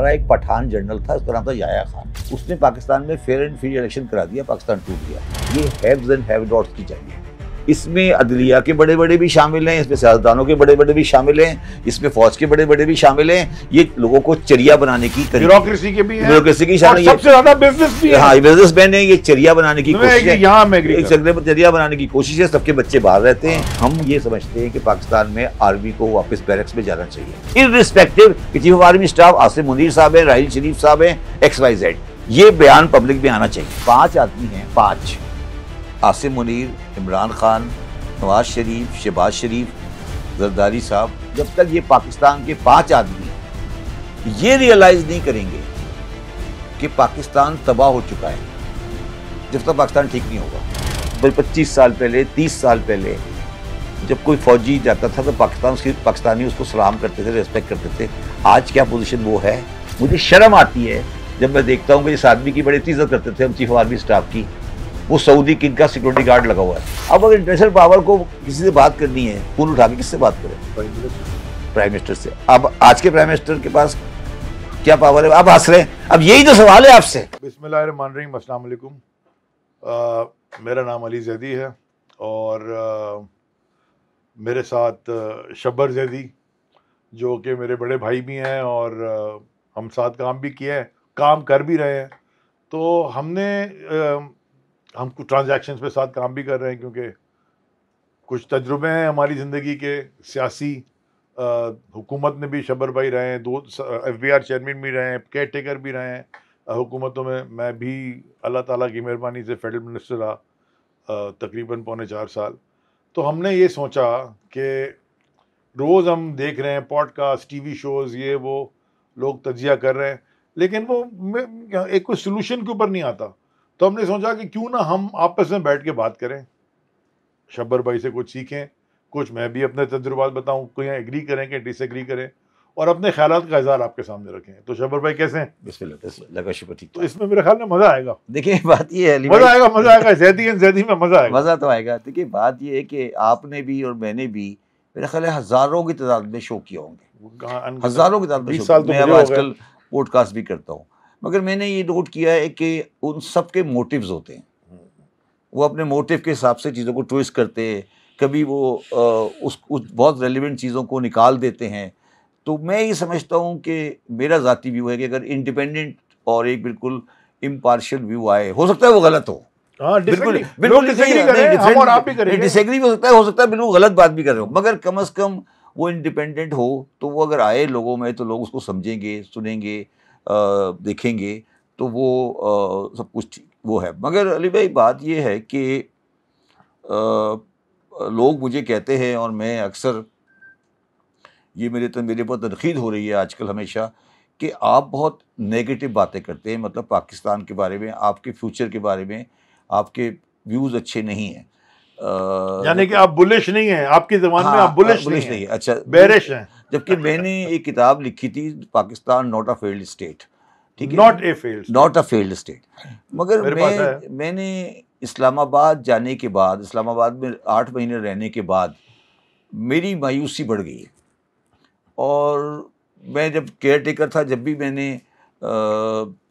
हमारा एक पठान जनरल था, उसका नाम था याया खान। उसने पाकिस्तान में फेयर एंड फ्री इलेक्शन करा दिया, पाकिस्तान टूट गया। ये हैव्स एंड हैव नॉट्स की चाहिए। इसमें अदलिया के बड़े बड़े भी शामिल हैं, इसमें सियासतदानों के बड़े बड़े भी शामिल हैं, इसमें फौज के बड़े बड़े भी शामिल हैं। ये लोगों को चरिया बनाने की, ब्यूरोक्रेसी के भी हैं, ब्यूरोक्रेसी की शामिल, सबसे ज्यादा बिजनेस भी है। हाँ, बिजनेसमैन है। ये चरिया बनाने की कोशिश है, यहाँ मैं एग्री करता हूं। चरिया बनाने की कोशिश है। सबके बच्चे बाहर रहते हैं। हम ये समझते हैं कि पाकिस्तान में आर्मी को वापस बैरक्स में जाना चाहिए, इररिस्पेक्टिव कि chief of army staff Asim Munir साहब है, राहिल शरीफ साहब है, XYZ। ये बयान पब्लिक में आना चाहिए। 5 आदमी हैं, 5, आसिम मुनीर, इमरान खान, नवाज शरीफ, शहबाज शरीफ, जरदारी साहब। जब तक ये पाकिस्तान के 5 आदमी ये रियलाइज नहीं करेंगे कि पाकिस्तान तबाह हो चुका है, जब तक पाकिस्तान ठीक नहीं होगा। 25 साल पहले, 30 साल पहले जब कोई फौजी जाता था तो पाकिस्तानी उसको सलाम करते थे, रिस्पेक्ट करते थे। आज क्या पोजीशन वो है? मुझे शर्म आती है जब मैं देखता हूँ कि इस आदमी की बड़ी इज्जत करते थे हम, चीफ ऑफ आर्मी स्टाफ की। वो सऊदी किंग का सिक्योरिटी गार्ड लगा हुआ है। अब अगर इंटरनेशनल पावर को किसी से बात करनी है, फोन उठा के किससे बात करें? प्राइम मिनिस्टर से। अब आज के प्राइम मिनिस्टर के पास क्या पावर है? अब हंस रहे हैं। अब यही तो सवाल है आपसे। बिस्मिल्लाहिर्रहमानिर्रहीम, अस्सलाम वालेकुम। मेरा नाम अली जैदी है और मेरे साथ शब्बर जैदी, जो कि मेरे बड़े भाई भी हैं और हम साथ काम भी किए हैं, काम कर भी रहे हैं। तो हम कुछ ट्रांजैक्शंस पे साथ काम भी कर रहे हैं, क्योंकि कुछ तजुर्बे हैं हमारी ज़िंदगी के सियासी। हुकूमत में भी शब्बर भाई रहे हैं, 2 FBR चेयरमैन भी रहे हैं, केयर टेकर भी रहे हैं हुकूमतों में। मैं भी अल्लाह ताला की मेहरबानी से फेडरल मिनिस्टर रहा तकरीबन 4.25 साल। तो हमने ये सोचा कि रोज़ हम देख रहे हैं पॉडकास्ट, TV शोज़, ये वो लोग तजिया कर रहे हैं, लेकिन वो एक कोई सोल्यूशन के ऊपर नहीं आता। तो हमने सोचा कि क्यों ना हम आपस में बैठ के बात करें, शब्बर भाई से कुछ सीखें, कुछ मैं भी अपने तजुर्बात बताऊं, कोई एग्री करें कि डिसएग्री करें, और अपने ख्यालात का इज़हार आपके सामने रखें। तो शब्बर भाई कैसे हैं? बिस्मिल्लाह, शुक्र, ठीक। तो इसमें मेरे ख्याल में मज़ा आएगा। देखिए, बात ये है, मज़ा आएगा जैदी में मज़ा आएगा। मज़ा तो आएगा। देखिए, बात ये है कि आपने भी और मैंने भी, मेरा ख्याल है, हज़ारों की तादाद में शो किए होंगे, हज़ारों की तादाद में। 20 साल तो मैं अब आजकल पॉडकास्ट भी करता हूँ, मगर मैंने ये नोट किया है कि उन सब के मोटिव्स होते हैं। वो अपने मोटिव के हिसाब से चीज़ों को ट्विस्ट करते हैं। कभी वो उस बहुत रेलिवेंट चीज़ों को निकाल देते हैं। तो मैं ये समझता हूँ कि मेरा ज़ाती व्यू है कि अगर इंडिपेंडेंट और एक बिल्कुल इम्पार्शियल व्यू आए, हो सकता है वो गलत हो, बिल्कुल डिसएग्री भी हो सकता है बिल्कुल गलत बात भी कर रहे हो, मगर कम अज़ कम वो इंडिपेंडेंट हो। तो वो अगर आए लोगों में तो लोग उसको समझेंगे, सुनेंगे, देखेंगे, तो वो सब कुछ वो है। मगर अली भाई, बात ये है कि लोग मुझे कहते हैं, और मैं अक्सर, ये मेरे पर तनकीद हो रही है आजकल हमेशा, कि आप बहुत नेगेटिव बातें करते हैं, मतलब पाकिस्तान के बारे में, आपके फ्यूचर के बारे में आपके व्यूज़ अच्छे नहीं हैं। यानी कि आप बुलिश नहीं हैं, आपकी ज़बान में आप बुलिश नहीं हैं। अच्छा, बेरिश हैं। जबकि मैंने एक किताब लिखी थी, Pakistan not a failed state, ठीक है, नॉट अ फेल्ड स्टेट। मगर मैंने इस्लामाबाद जाने के बाद, इस्लामाबाद में 8 महीने रहने के बाद मेरी मायूसी बढ़ गई है। और मैं जब केयर टेकर था, जब भी मैंने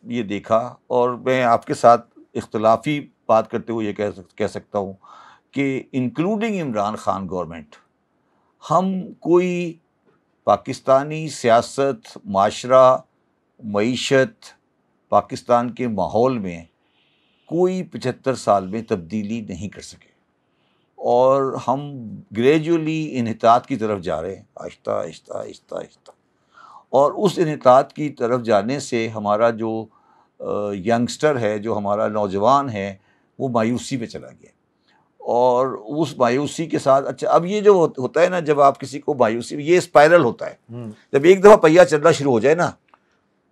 ये देखा, और मैं आपके साथ इख्तलाफी बात करते हुए ये कह सकता हूँ कि इंक्लूडिंग इमरान खान गवर्नमेंट, हम कोई पाकिस्तानी सियासत, माशरा, मईशत, पाकिस्तान के माहौल में कोई 75 साल में तब्दीली नहीं कर सके, और हम ग्रेजुअली इन्हितात की तरफ जा रहे हैं, आहिस्ता आहिस्ता आहिस्ता आहिस्ता। और उस इन्हितात की तरफ जाने से हमारा जो यंगस्टर है, जो हमारा नौजवान है, वो मायूसी पे चला गया। और उस मायूसी के साथ, अच्छा, अब ये जो होता है ना, जब आप किसी को मायूसी, ये स्पाइरल होता है। जब एक दफ़ा पहिया चलना शुरू हो जाए ना,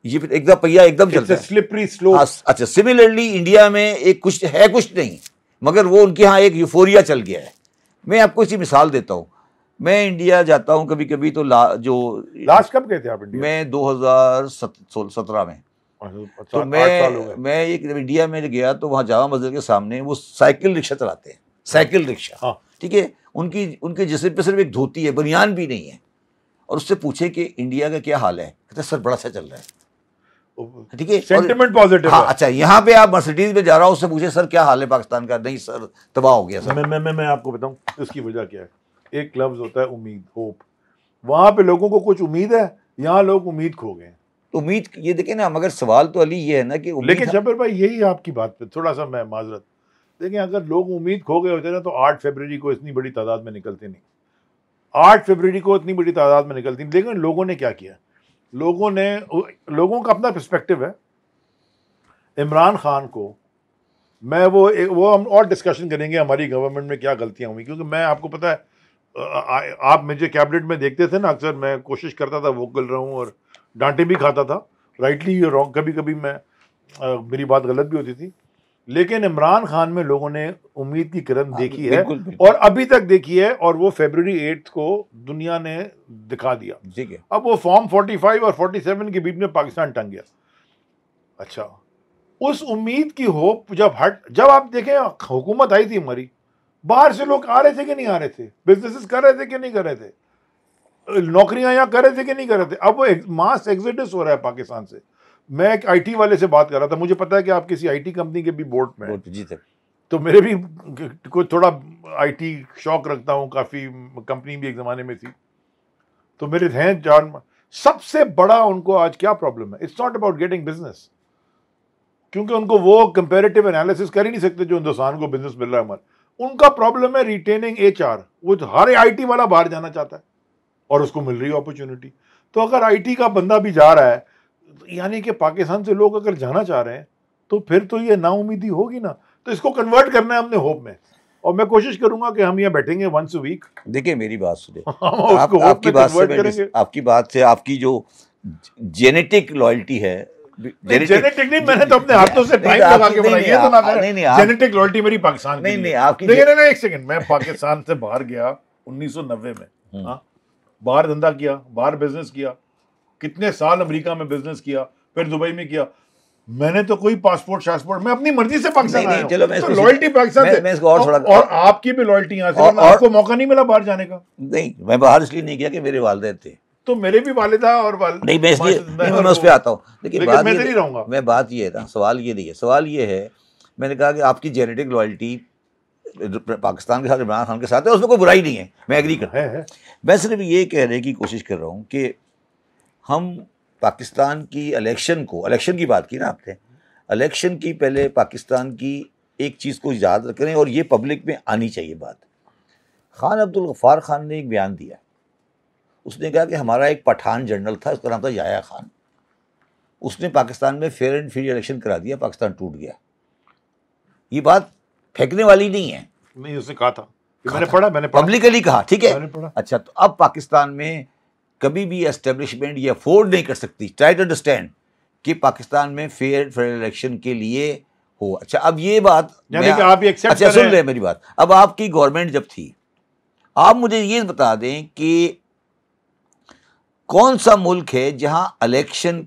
ये फिर एक दफ़ा पहिया एकदम चलता है, स्लिपरी स्लोप। अच्छा, सिमिलरली इंडिया में एक कुछ नहीं, मगर वो उनके यहाँ एक यूफोरिया चल गया है। मैं आपको इसी मिसाल देता हूँ। मैं इंडिया जाता हूँ कभी कभी, तो लास्ट कब गए थे आप इंडिया? मैं 2017 में। तो मैं एक इंडिया में गया तो वहाँ जामा मस्जिद के सामने वो साइकिल रिक्शा चलाते हैं, साइकिल रिक्शा, ठीक है। उनके जिस्म पे सिर्फ एक धोती है, बनियान भी नहीं है। और उससे पूछे कि इंडिया का क्या हाल है, कहते सर बड़ा अच्छा चल रहा है। ठीक है, सेंटिमेंट पॉजिटिव हाँ, अच्छा, यहाँ पे आप मर्सिडीज में जा रहा हो, उससे पूछे सर क्या हाल है पाकिस्तान का, नहीं सर तबाह हो गया सर। मैं आपको बताऊं इसकी वजह क्या है। एक लफ्ज होता है उम्मीद, होप। वहां पे लोगों को कुछ उम्मीद है, यहाँ लोग उम्मीद खो गए। तो उम्मीद ये देखें ना, मगर सवाल तो अली ये है ना कि लेकिन शब्बीर भाई यही आपकी बात पे थोड़ा सा मैं माजरत, देखिए अगर लोग उम्मीद खो गए होते ना तो 8 फरवरी को इतनी बड़ी तादाद में निकलते नहीं, 8 फरवरी को इतनी बड़ी तादाद में निकलती। लेकिन लोगों ने क्या किया, लोगों का अपना पर्सपेक्टिव है। इमरान खान को मैं वो हम और डिस्कशन करेंगे हमारी गवर्नमेंट में क्या गलतियां हुई, क्योंकि मैं आपको पता है आप मुझे कैबिनेट में देखते थे ना, अक्सर मैं कोशिश करता था वोकल रहूं और डांटे भी खाता था, राइटली रॉन्ग, कभी कभी मैं मेरी बात गलत भी होती थी। लेकिन इमरान खान में लोगों ने उम्मीद की किरण देखी है, और अभी तक देखी है, और वो फरवरी 8 को दुनिया ने दिखा दिया। ठीक है, अब वो फॉर्म 45 और 47 के बीच में पाकिस्तान टंग गया। अच्छा, उस उम्मीद की होप जब आप देखें हुकूमत आई थी हमारी, बाहर से लोग आ रहे थे कि नहीं आ रहे थे, बिजनेसेस कर रहे थे कि नहीं कर रहे थे, नौकरियां यहाँ कर रहे थे कि नहीं कर रहे थे। अब वो मास एक्सोडस हो रहा है पाकिस्तान से। मैं एक आईटी वाले से बात कर रहा था, मुझे पता है कि आप किसी आईटी कंपनी के भी बोर्ड में हैं, जी सर, तो मेरे भी कोई थोड़ा आईटी शौक रखता हूँ, काफ़ी कंपनी भी एक ज़माने में थी, तो मेरे हैं जान। सबसे बड़ा उनको आज क्या प्रॉब्लम है, it's not about getting business, क्योंकि उनको वो कंपेरेटिव एनालिसिस कर ही नहीं सकते जो हिंदुस्तान को बिजनेस मिल रहा है हमारा। उनका प्रॉब्लम है रिटेनिंग एचआर। वो हर आईटी वाला बाहर जाना चाहता है और उसको मिल रही है अपॉर्चुनिटी। तो अगर आईटी का बंदा भी जा रहा है, यानी कि पाकिस्तान से लोग अगर जाना चाह रहे हैं, तो फिर तो ये नाउमीदी होगी ना। तो इसको कन्वर्ट करना है हमने होप में, और मैं कोशिश करूंगा कि हम यहाँ बैठेंगे वंस अ वीक। देखिए मेरी बात सुनिए, आपकी बात से आपकी जो जेनेटिक लॉयल्टी है, जेनेटिक नहीं, मैंने तो अपने हाथों से टाइम लगा के बनाई है, तो ना जेनेटिक लॉयल्टी मेरी पाकिस्तान की नहीं आपकी। देखिए ना, एक सेकंड, मैं पाकिस्तान से बाहर गया 1990 में, हाँ, बाहर धंधा किया, बाहर बिजनेस किया, कितने साल अमेरिका में बिजनेस किया, फिर दुबई में किया। मैंने तो कोई पासपोर्ट शासपोर्ट, मैं अपनी मर्जी से पाकिस्तान आया हूं, तो लॉयल्टी पाकिस्तान से, और आपकी भी लॉयल्टी यहाँ से, आपको मौका नहीं मिला बाहर जाने का। नहीं, मैं बाहर इसलिए नहीं किया कि मेरे वालिदैन थे, तो मेरे भी वालिदा और नहीं, मैं इसलिए मैं उस पर आता हूँ। लेकिन मैं नहीं रहूंगा। मैं बात ये है ना, सवाल ये नहीं है, सवाल ये है, मैंने कहा कि आपकी जेनेटिक लॉयल्टी पाकिस्तान के साथ, इमरान खान के साथ है, उसमें कोई बुराई नहीं है, मैं एग्री करता हूँ। मैं सिर्फ ये कहने की कोशिश कर रहा हूँ कि हम पाकिस्तान की इलेक्शन की बात की ना आपने, इलेक्शन की पहले पाकिस्तान की एक चीज़ को याद रखें, और ये पब्लिक में आनी चाहिए बात। खान अब्दुल गफ्फार खान ने एक बयान दिया, उसने कहा कि हमारा एक पठान जनरल था, उसका नाम था याया खान, उसने पाकिस्तान में फेयर एंड फ्री इलेक्शन करा दिया, पाकिस्तान टूट गया। ये बात फेंकने वाली नहीं है, नहीं, उसने कहा था, मैंने पढ़ा, पब्लिकली कहा, ठीक है। अच्छा, तो अब पाकिस्तान में कभी भी एस्टेब्लिशमेंट ये अफोर्ड नहीं कर सकती, ट्राई टू अंडरस्टैंड, कि पाकिस्तान में फेयर इलेक्शन के लिए हो। अच्छा, अब ये बात आप एक्सेप्ट अच्छा सुन ले मेरी बात। अब आपकी गवर्नमेंट जब थी, आप मुझे ये बता दें कि कौन सा मुल्क है जहां इलेक्शन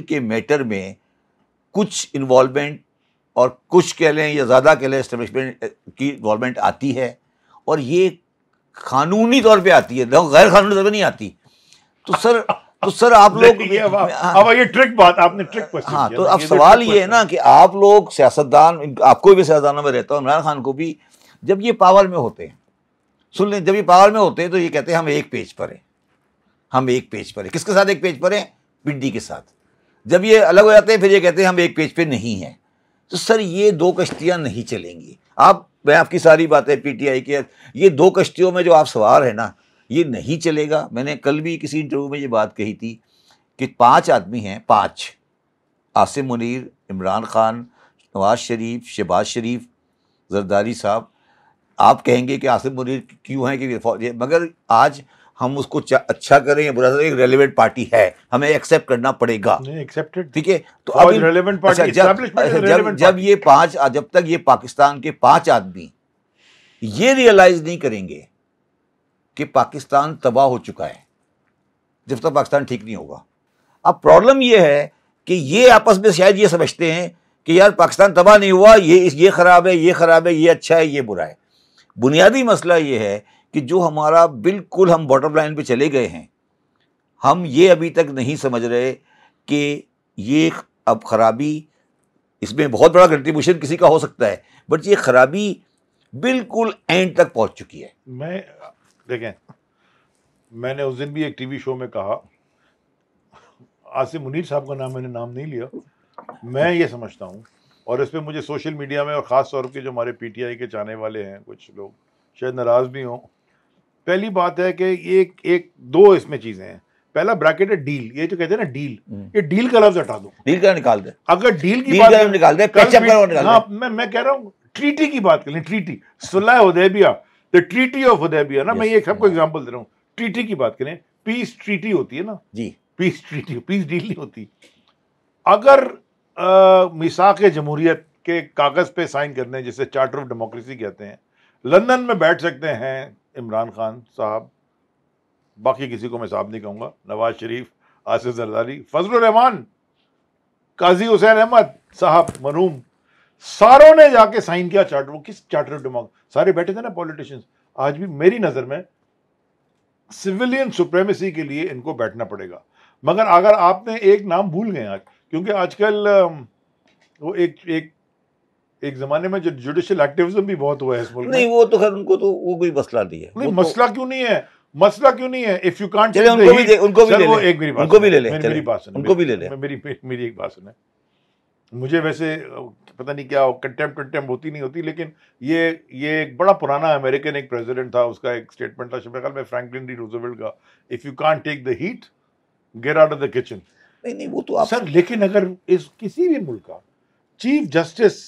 के मैटर में कुछ इन्वॉल्वमेंट, और कुछ कह लें या ज़्यादा कह लें एस्टेब्लिशमेंट की इन्वॉल्वमेंट आती है, और ये कानूनी तौर पे आती है, गैर कानूनी तौर पे नहीं आती। तो सर आप लोग अब ये ट्रिक बात आपने ट्रिक क्वेश्चन, हाँ, तो अब सवाल ये है ना कि आप लोग सियासतदान, आपको भी सियासतदानों में रहता हूँ, इमरान खान को भी, जब ये पावर में होते हैं, सुन लें, जब ये पावर में होते हैं तो ये कहते हैं हम एक पेज पर हैं, हम एक पेज पर हैं। किसके साथ एक पेज पर हैं? पिंडी के साथ। जब ये अलग हो जाते हैं फिर ये कहते हैं हम एक पेज पे नहीं हैं। तो सर ये दो कश्तियाँ नहीं चलेंगी। मैं आपकी सारी बातें पीटीआई की, ये दो कश्तियों में जो आप सवार है ना, ये नहीं चलेगा। मैंने कल भी किसी इंटरव्यू में ये बात कही थी कि 5 आदमी हैं, 5, आसिम मुनीर, इमरान खान, नवाज शरीफ, शहबाज शरीफ, जरदारी साहब। आप कहेंगे कि आसिम मुनीर क्यों हैं कि, मगर आज हम उसको अच्छा करें या बुरा करें, एक रेलेवेंट पार्टी है, हमें एक्सेप्ट करना पड़ेगा। ठीक है, तो अब रेलेवेंट पार्टी, जब तक ये पाकिस्तान के 5 आदमी ये रियलाइज नहीं करेंगे कि पाकिस्तान तबाह हो चुका है, जब तक पाकिस्तान ठीक नहीं होगा। अब प्रॉब्लम ये है कि ये आपस में शायद ये समझते हैं कि यार पाकिस्तान तबाह नहीं हुआ, ये खराब है, ये खराब है, ये अच्छा है, ये बुरा है। बुनियादी मसला ये है कि जो हमारा बिल्कुल हम बॉटम लाइन पे चले गए हैं, हम ये अभी तक नहीं समझ रहे कि ये अब खराबी, इसमें बहुत बड़ा कंट्रीब्यूशन किसी का हो सकता है, बट ये खराबी बिल्कुल एंड तक पहुंच चुकी है। देखें, मैंने उस दिन भी एक टीवी शो में कहा, आसिम मुनीर साहब का मैंने नाम नहीं लिया, मैं ये समझता हूँ, और इस पर मुझे सोशल मीडिया में और ख़ास तौर पे जो हमारे पीटीआई के चाहने वाले हैं कुछ लोग शायद नाराज़ भी हों। पहली बात है कि एक दो इसमें चीज़ें हैं। पहला ब्रैकेट है डील, ये जो कहते हैं ना डील, ये डील का लफ्ज़ हटा दो, डील का निकाल दे, अगर डील की बात निकाल दे, हाँ, मैं कह रहा हूँ ट्रीटी की बात करें, ट्रीटी सुलह Hudaybiyyah, the treaty of Hudaybiyyah ना, मैं ये सबको एग्जांपल दे रहा हूँ, ट्रीटी की बात करें, पीस ट्रीटी होती है ना जी, पीस ट्रीटी, पीस डील नहीं होती। अगर मिसाक जमहूरियत के कागज पे साइन करने, जिसे चार्टर ऑफ डेमोक्रेसी कहते हैं, लंदन में बैठ सकते हैं इमरान खान साहब, बाकी किसी को मैं साहब नहीं कहूँगा, नवाज शरीफ, आसिफ जरदारी, फजलुर रहमान, काजी हुसैन अहमद साहब मरहूम, सारों ने जाके साइन किया चार्टर। वो किस चार्टर ऑफ डेमोक्रेसी, सारे बैठे थे ना पॉलिटिशियंस। आज भी मेरी नज़र में सिविलियन सुप्रीमेसी के लिए इनको बैठना पड़ेगा। मगर अगर आपने एक नाम भूल गए आज, क्योंकि आजकल वो एक जमाने में जो जुडिशियल एक्टिविज्म भी बहुत हुआ है इस मुल्क में। नहीं, वो तो खैर उनको तो वो कोई मसला नहीं है। नहीं, मसला क्यों नहीं है, मसला क्यों नहीं है? इफ यू कांट, उनको भी ले ले, उनको भी ले ले, मेरी बात सुने, मेरी एक बात सुने। मुझे वैसे पता नहीं क्या कंटेम्प्ट होती नहीं होती, लेकिन ये एक बड़ा पुराना अमेरिकन एक प्रेसिडेंट था, उसका एक स्टेटमेंट था शायद में फ्रैंकलिन डी रूजवेल्ट का, if you can't take the heat get out of the kitchen. नहीं, वो तो आप सर, लेकिन अगर इस किसी भी मुल्क का चीफ जस्टिस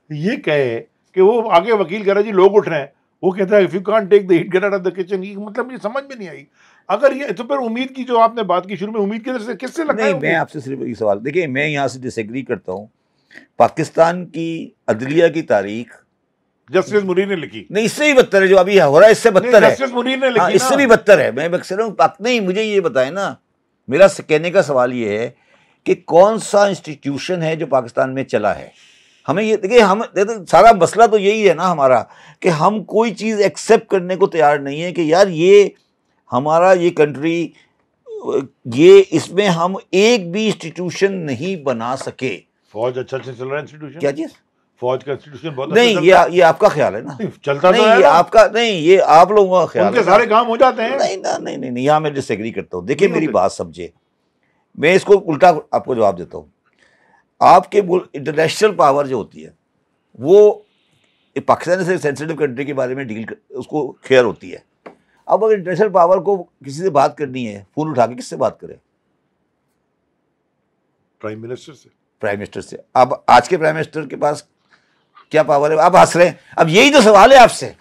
ये कहे कि वो आगे वकील कह रहा है जी लोग उठ रहे हैं, वो कहता है if you can't take the heat get out of the kitchen, ये मतलब मुझे समझ में नहीं आई। अगर ये तो फिर उम्मीद की, जो आपने बात की शुरू में, उम्मीद किससे लगाई? नहीं, मैं आपसे सिर्फ एक सवाल, देखिए मैं यहाँ से डिसएग्री करता हूँ। पाकिस्तान की अदलिया की तारीख जस्टिस मुनीर ने लिखी, नहीं, इससे भी बदतर है जो अभी हो रहा है, इससे बदतर है। जस्टिस मुनीर ने लिखी, इससे भी बदतर है। मैं कह रहा हूँ, नहीं, मुझे ये बताएं ना, मेरा कहने का सवाल ये है कि कौन सा इंस्टीट्यूशन है जो पाकिस्तान में चला है। हमें ये देखिए, हम सारा मसला तो यही है ना हमारा, कि हम कोई चीज़ एक्सेप्ट करने को तैयार नहीं है कि यार ये हमारा ये कंट्री, ये इसमें हम एक भी इंस्टीट्यूशन नहीं बना सके। फौज अच्छा चल रहा है इंस्टीट्यूशन, क्या चीज़? फौज का इंस्टीट्यूशन बहुत नहीं, ये आपका ख्याल है ना, चलता नहीं, तो है ये आपका नहीं, ये आप लोगों का ख्याल है, सारे काम हो जाते हैं। नहीं, यहाँ मैं डिसएग्री करता हूँ। देखिए मेरी बात समझे, मैं इसको उल्टा आपको जवाब देता हूँ। आपके इंटरनेशनल पावर जो होती है वो पाकिस्तान से सेंसिटिव कंट्री के बारे में उसको केयर होती है। अब अगर इंटरनेशनल पावर को किसी से बात करनी है, फोन उठा के किससे बात करें? प्राइम मिनिस्टर से। प्राइम मिनिस्टर से। अब आज के प्राइम मिनिस्टर के पास क्या पावर है? आप हंस रहे हैं, अब यही तो सवाल है आपसे।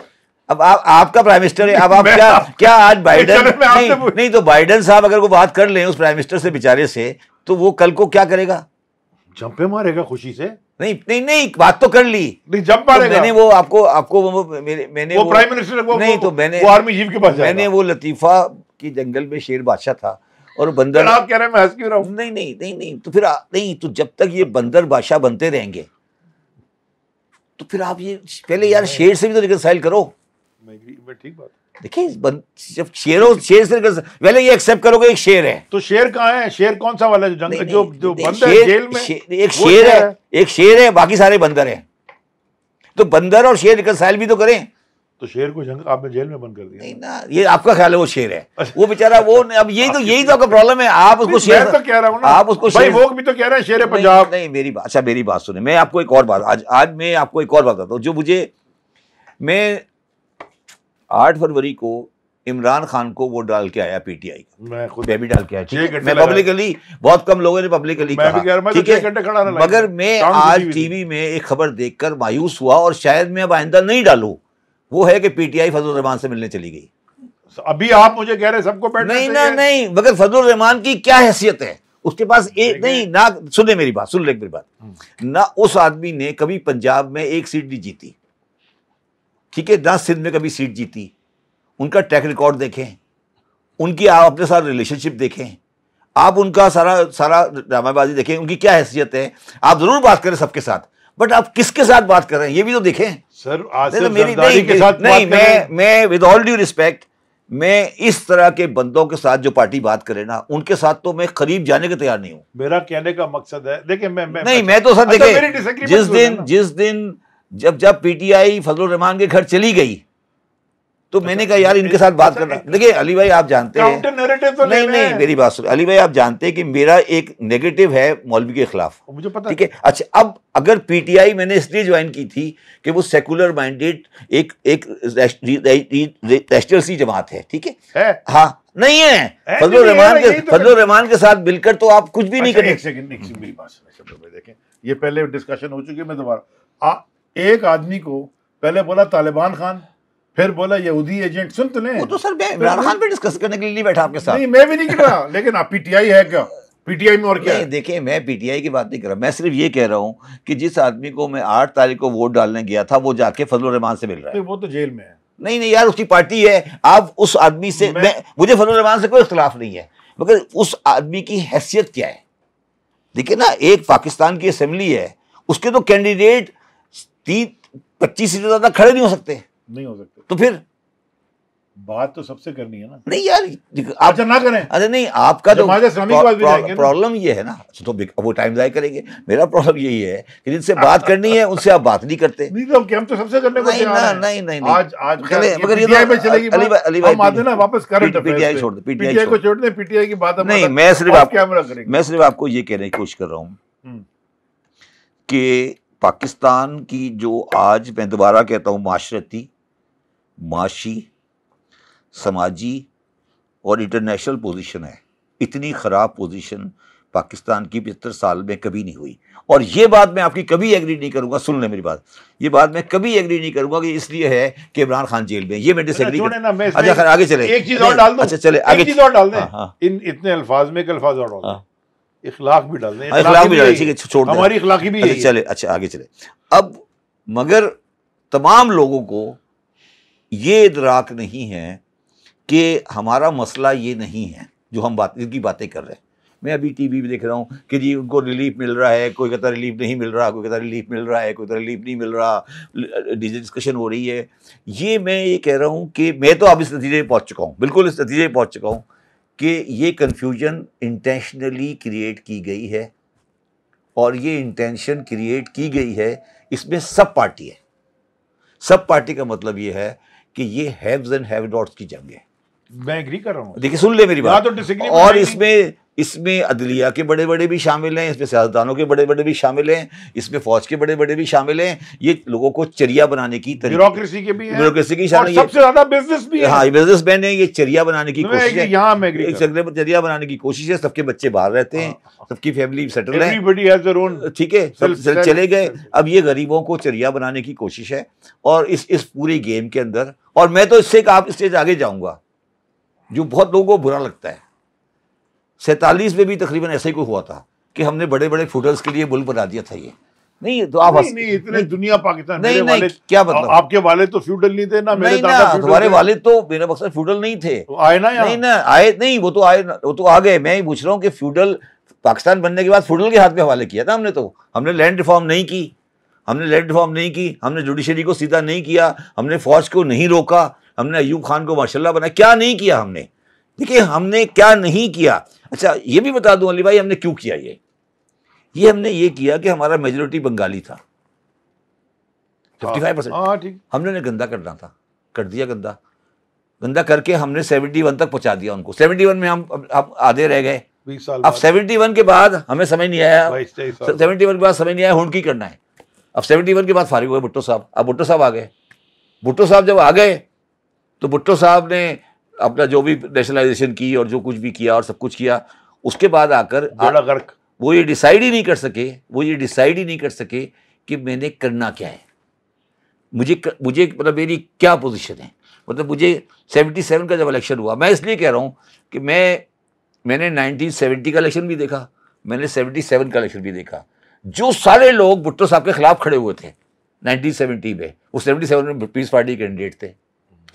अब आपका प्राइम मिनिस्टर है, अब आप क्या आज बाइडेन नहीं तो बाइडेन साहब अगर वो बात कर लें उस प्राइम मिनिस्टर से बेचारे से, तो वो कल को क्या करेगा? जंपे मारेगा खुशी से। नहीं, बात तो कर ली, नहीं जंप मारेगा। मैंने वो आपको मैंने वो प्राइम मिनिस्टर नहीं तो मैंने वो आर्मी चीफ के पास मैंने वो लतीफा की जंगल में शेर बादशाह था और बंदर। आप कह रहे हैं मैं हंस क्यों रहा हूं? नहीं, तो फिर नहीं, तो जब तक ये बंदर बादशाह बनते रहेंगे तो फिर आप ये पहले यार शेर से भी तो रिकंसाइल करो। मैं ठीक बात। देखिए जब शेर से पहले ये एक्सेप्ट करोगे एक शेर है, तो शेर कहाँ है? शेर कौन सा वाला जो बंदर जेल में? एक शेर है, बाकी सारे बंदर हैं। तो बंदर और शेर रिकंसाइल भी तो करें। तो शेर को आपने जेल में बंद कर दिया। नहीं ना, ये आपका ख्याल है वो शेर है, वो बेचारा वो अब यही तो आपका प्रॉब्लम है। आप उसको शेर तो कह रहा हूं ना, आप उसको भाई वो भी तो कह रहे हैं शेर है पंजाब। नहीं मेरी बात सुने, मैं आपको एक और बात आज मैं आपको एक और बात बताता हूँ जो मैं 8 फरवरी को इमरान खान को वोट डाल के आया पीटीआई का, मैं भी डाल के आया। मैं पब्लिकली, बहुत कम लोगों ने पब्लिकली कहा, ठीक है, मगर मैं आज टीवी में एक खबर देखकर मायूस हुआ और शायद मैं अब आइंदा नहीं डालूं। वो है कि पीटीआई फजलुर रहमान से मिलने चली गई। अभी आप मुझे कह रहे हैं सबको बैठना चाहिए। नहीं, मगर फजलुर रहमान की क्या हैसियत है? उसके पास नहीं ना, सुन ले मेरी बात ना, उस आदमी ने कभी पंजाब में एक सीट नहीं जीती, ठीक है ना, सिंध में कभी सीट जीती। उनका ट्रैक रिकॉर्ड देखें, उनकी आप अपने साथ रिलेशनशिप देखें, आप उनका सारा ड्रामाबाजी देखें, उनकी क्या हैसियत है। आप जरूर बात करें सबके साथ, बट आप किसके साथ बात कर रहे हैं ये भी तो देखें। सर आसिफ जरदारी के साथ नहीं, मैं विद ऑल ड्यू रिस्पेक्ट मैं इस तरह के बंदों के साथ जो पार्टी बात करे ना, उनके साथ तो मैं करीब जाने के तैयार नहीं हूँ। मेरा कहने का मकसद है, देखिए मैं तो सर देखिए, जिस दिन जब पीटीआई फजलुर रहमान के घर चली गई तो मैंने कहा यार इनके साथ बात करना। देखिए अली भाई आप जानते हैं, तो नहीं मेरी बात सुन, अली भाई आप जानते हैं कि मेरा एक नेगेटिव है मौलवी के खिलाफ, मुझे पता, ठीक है। अच्छा, अब अगर पीटीआई मैंने इसलिए ज्वाइन की थी कि वो सेकुलर माइंडेड एक रैशनल सी जमात है, ठीक है। हाँ नहीं है, फजलुर रहमान के साथ मिलकर तो आप कुछ भी नहीं करेंगे। एक सेकंड मेरी बात सुनिए, देखें ये पहले डिस्कशन हो चुकी है, मैं दोबारा एक आदमी को पहले बोला तालिबान खान, फिर बोला यहूदी एजेंट, सुन तो लें। वो तो सर मैं इमरान खान पे डिस्कस करने के लिए नहीं बैठा आपके साथ। नहीं मैं भी नहीं कर रहा, लेकिन आप पीटीआई है क्या? पीटीआई में और क्या? नहीं देखिए, मैं पीटीआई की बात नहीं कर रहा, मैं सिर्फ ये कह रहा हूँ कि जिस आदमी को मैं 8 तारीख को वोट डालने गया था वो जाके फजलुर रहमान से मिल रहा है। वो तो जेल में है। नहीं यार, उसकी पार्टी है। आप उस आदमी से, मुझे फजलुर रहमान से कोई इख्तिलाफ नहीं है, मगर उस आदमी की हैसियत क्या है? देखिए ना, एक पाकिस्तान की असेंबली है, उसके तो कैंडिडेट 30-25 सीटों ज्यादा खड़े नहीं हो सकते। नहीं हो सकते तो फिर बात तो सबसे करनी है ना। नहीं यार आप अच्छा ना करें। अरे नहीं, आपका तो प्रॉब्लम ये है ना, तो वो टाइम ज़ाया करेंगे। मेरा प्रॉब्लम यही है कि जिनसे बात करनी है उनसे आप बात नहीं करते। नहीं तो हम तो सबसे करने को तैयार हैं। नहीं आज मगर ये तो चलेगी हम आते ना वापस करंट पीटीआई छोड़ दे, पीटीआई को छोड़ दे, पीटीआई की बात नहीं। मैं सिर्फ आपको ये कहने की कोशिश कर रहा हूँ कि पाकिस्तान की जो आज मैं दोबारा कहता हूँ माशरती, माशी, समाजी और इंटरनेशनल पोजीशन है, इतनी ख़राब पोजीशन पाकिस्तान की 75 साल में कभी नहीं हुई। और ये बात मैं आपकी कभी एग्री नहीं करूंगा, सुन ले मेरी बात, ये बात मैं कभी एग्री नहीं करूंगा कि इसलिए है कि इमरान खान जेल में, ये मैं डिसएग्री करता। अच्छा खैर आगे चले, एक चीज और डाल दो। अच्छा चले आगे, चीज और डाल दें। इन इतने अल्फाज में एक अल्फाज और डाल दें, इखलाक भी डाल दें। इखलाक भी डाल, ठीक है, छोड़ हमारी इखलाकी भी है। चले, अच्छा आगे चले। अब मगर तमाम लोगों को ये इदराक नहीं है कि हमारा मसला ये नहीं है जो हम इनकी बातें कर रहे हैं। मैं अभी टीवी भी देख रहा हूँ कि जी उनको रिलीफ मिल रहा है, कोई कहता रिलीफ नहीं मिल रहा, कोई कहता रिलीफ मिल रहा है, कोई कहता रिलीफ नहीं मिल रहा, डिस्कशन हो रही है। ये मैं ये कह रहा हूँ कि मैं तो अब इस नतीजे में पहुँच चुका हूँ, बिल्कुल इस नतीजे में पहुँच चुका हूँ कि ये कन्फ्यूजन इंटेंशनली क्रिएट की गई है, और ये इंटेंशन क्रिएट की गई है, इसमें सब पार्टी है। सब पार्टी का मतलब ये है कि ये हैव्स एंड हैव नॉट्स की जंग है। मैं एग्री कर रहा हूँ। देखिए सुन ले मेरी बात, तो और इसमें अदलिया के बड़े बड़े भी शामिल हैं, इसमें सियासतदानों के बड़े बड़े भी शामिल हैं, इसमें फौज के बड़े बड़े भी शामिल हैं। ये लोगों को चरिया बनाने की, ब्यूरोक्रेसी के भी हैं, ब्यूरोक्रेसी की शामिल, सबसे ज्यादा बिजनेस भी है। हाँ, बिजनेसमैन है, ये चरिया बनाने की कोशिश है। यहाँ मैं एग्री, चरिया बनाने की कोशिश है। सबके बच्चे बाहर रहते हैं, सबकी फैमिली सेटल है, ठीक है, सब चले गए। अब ये गरीबों को चरिया बनाने की कोशिश है, और इस पूरे गेम के अंदर, और मैं तो इससे आप स्टेज आगे जाऊंगा जो बहुत लोगों को बुरा लगता है। 47 में भी तकरीबन ऐसा ही कुछ हुआ था कि हमने बड़े बड़े फुटर्स के लिए मुल्क बना दिया था। ये नहीं तो आप नहीं इतने दुनिया पाकिस्तान, नहीं क्या मतलब, आपके वाले तो फ्यूडल नहीं थे ना, मेरे तुम्हारे वाले तो मेरे मकसद फ्यूडल नहीं थे, आए ना, नहीं ना आए, नहीं वो तो आए, वो तो आ गए। मैं ही पूछ रहा हूँ कि फ्यूडल पाकिस्तान बनने के बाद फ्यूडल के हाथ में हवाले किया था हमने। तो हमने लैंड रिफॉर्म नहीं की, हमने जुडिशरी को सीधा नहीं किया, हमने फौज को नहीं रोका, हमने अयूब खान को माशाल्लाह बनाया, क्या नहीं किया हमने। देखिए हमने क्या नहीं किया। अच्छा ये भी बता दूं अली भाई, हमने क्यों किया ये हमने ये किया कि हमारा मेजोरिटी बंगाली था, 55%। ठीक, हमने गंदा करना था, कर दिया गंदा करके हमने 71 तक पहुंचा दिया उनको। 71 में हम आधे रह गए। 20 साल अब 71 के बाद हमें समझ नहीं आया, 71 के बाद समझ नहीं आया हुन की करना है। अब 71 के बाद फारिग हुए भुट्टो साहब। अब भुट्टो साहब आ गए। भुट्टो साहब जब आ गए तो भुट्टो साहब ने अपना जो भी नेशनलाइजेशन की और जो कुछ भी किया और सब कुछ किया, उसके बाद आकर वो ये डिसाइड ही नहीं कर सके कि मैंने करना क्या है, मुझे मतलब मेरी क्या पोजीशन है। मतलब मुझे 77 का जब इलेक्शन हुआ, मैं इसलिए कह रहा हूँ कि मैंने 1970 का इलेक्शन भी देखा, मैंने 77 का इलेक्शन भी देखा। जो सारे लोग भुट्टो साहब के खिलाफ खड़े हुए थे 1970 में, वो 77 में पीपल्स पार्टी कैंडिडेट थे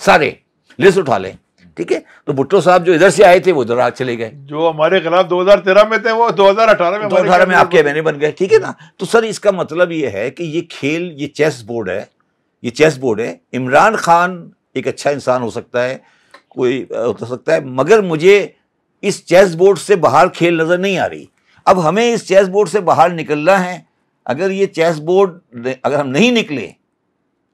सारे, लिस्ट उठा लें, ठीक है। तो भुट्टो साहब जो इधर से आए थे वो इधर चले गए, जो हमारे खिलाफ 2013 में थे वो 2018 में आपके मैंने बन गए, ठीक है ना। तो सर इसका मतलब ये है कि ये खेल, ये चेस बोर्ड है, इमरान खान एक अच्छा इंसान हो सकता है, कोई हो सकता है, मगर मुझे इस चेस बोर्ड से बाहर खेल नज़र नहीं आ रही। अब हमें इस चेस बोर्ड से बाहर निकलना है। अगर ये चेस बोर्ड अगर हम नहीं निकले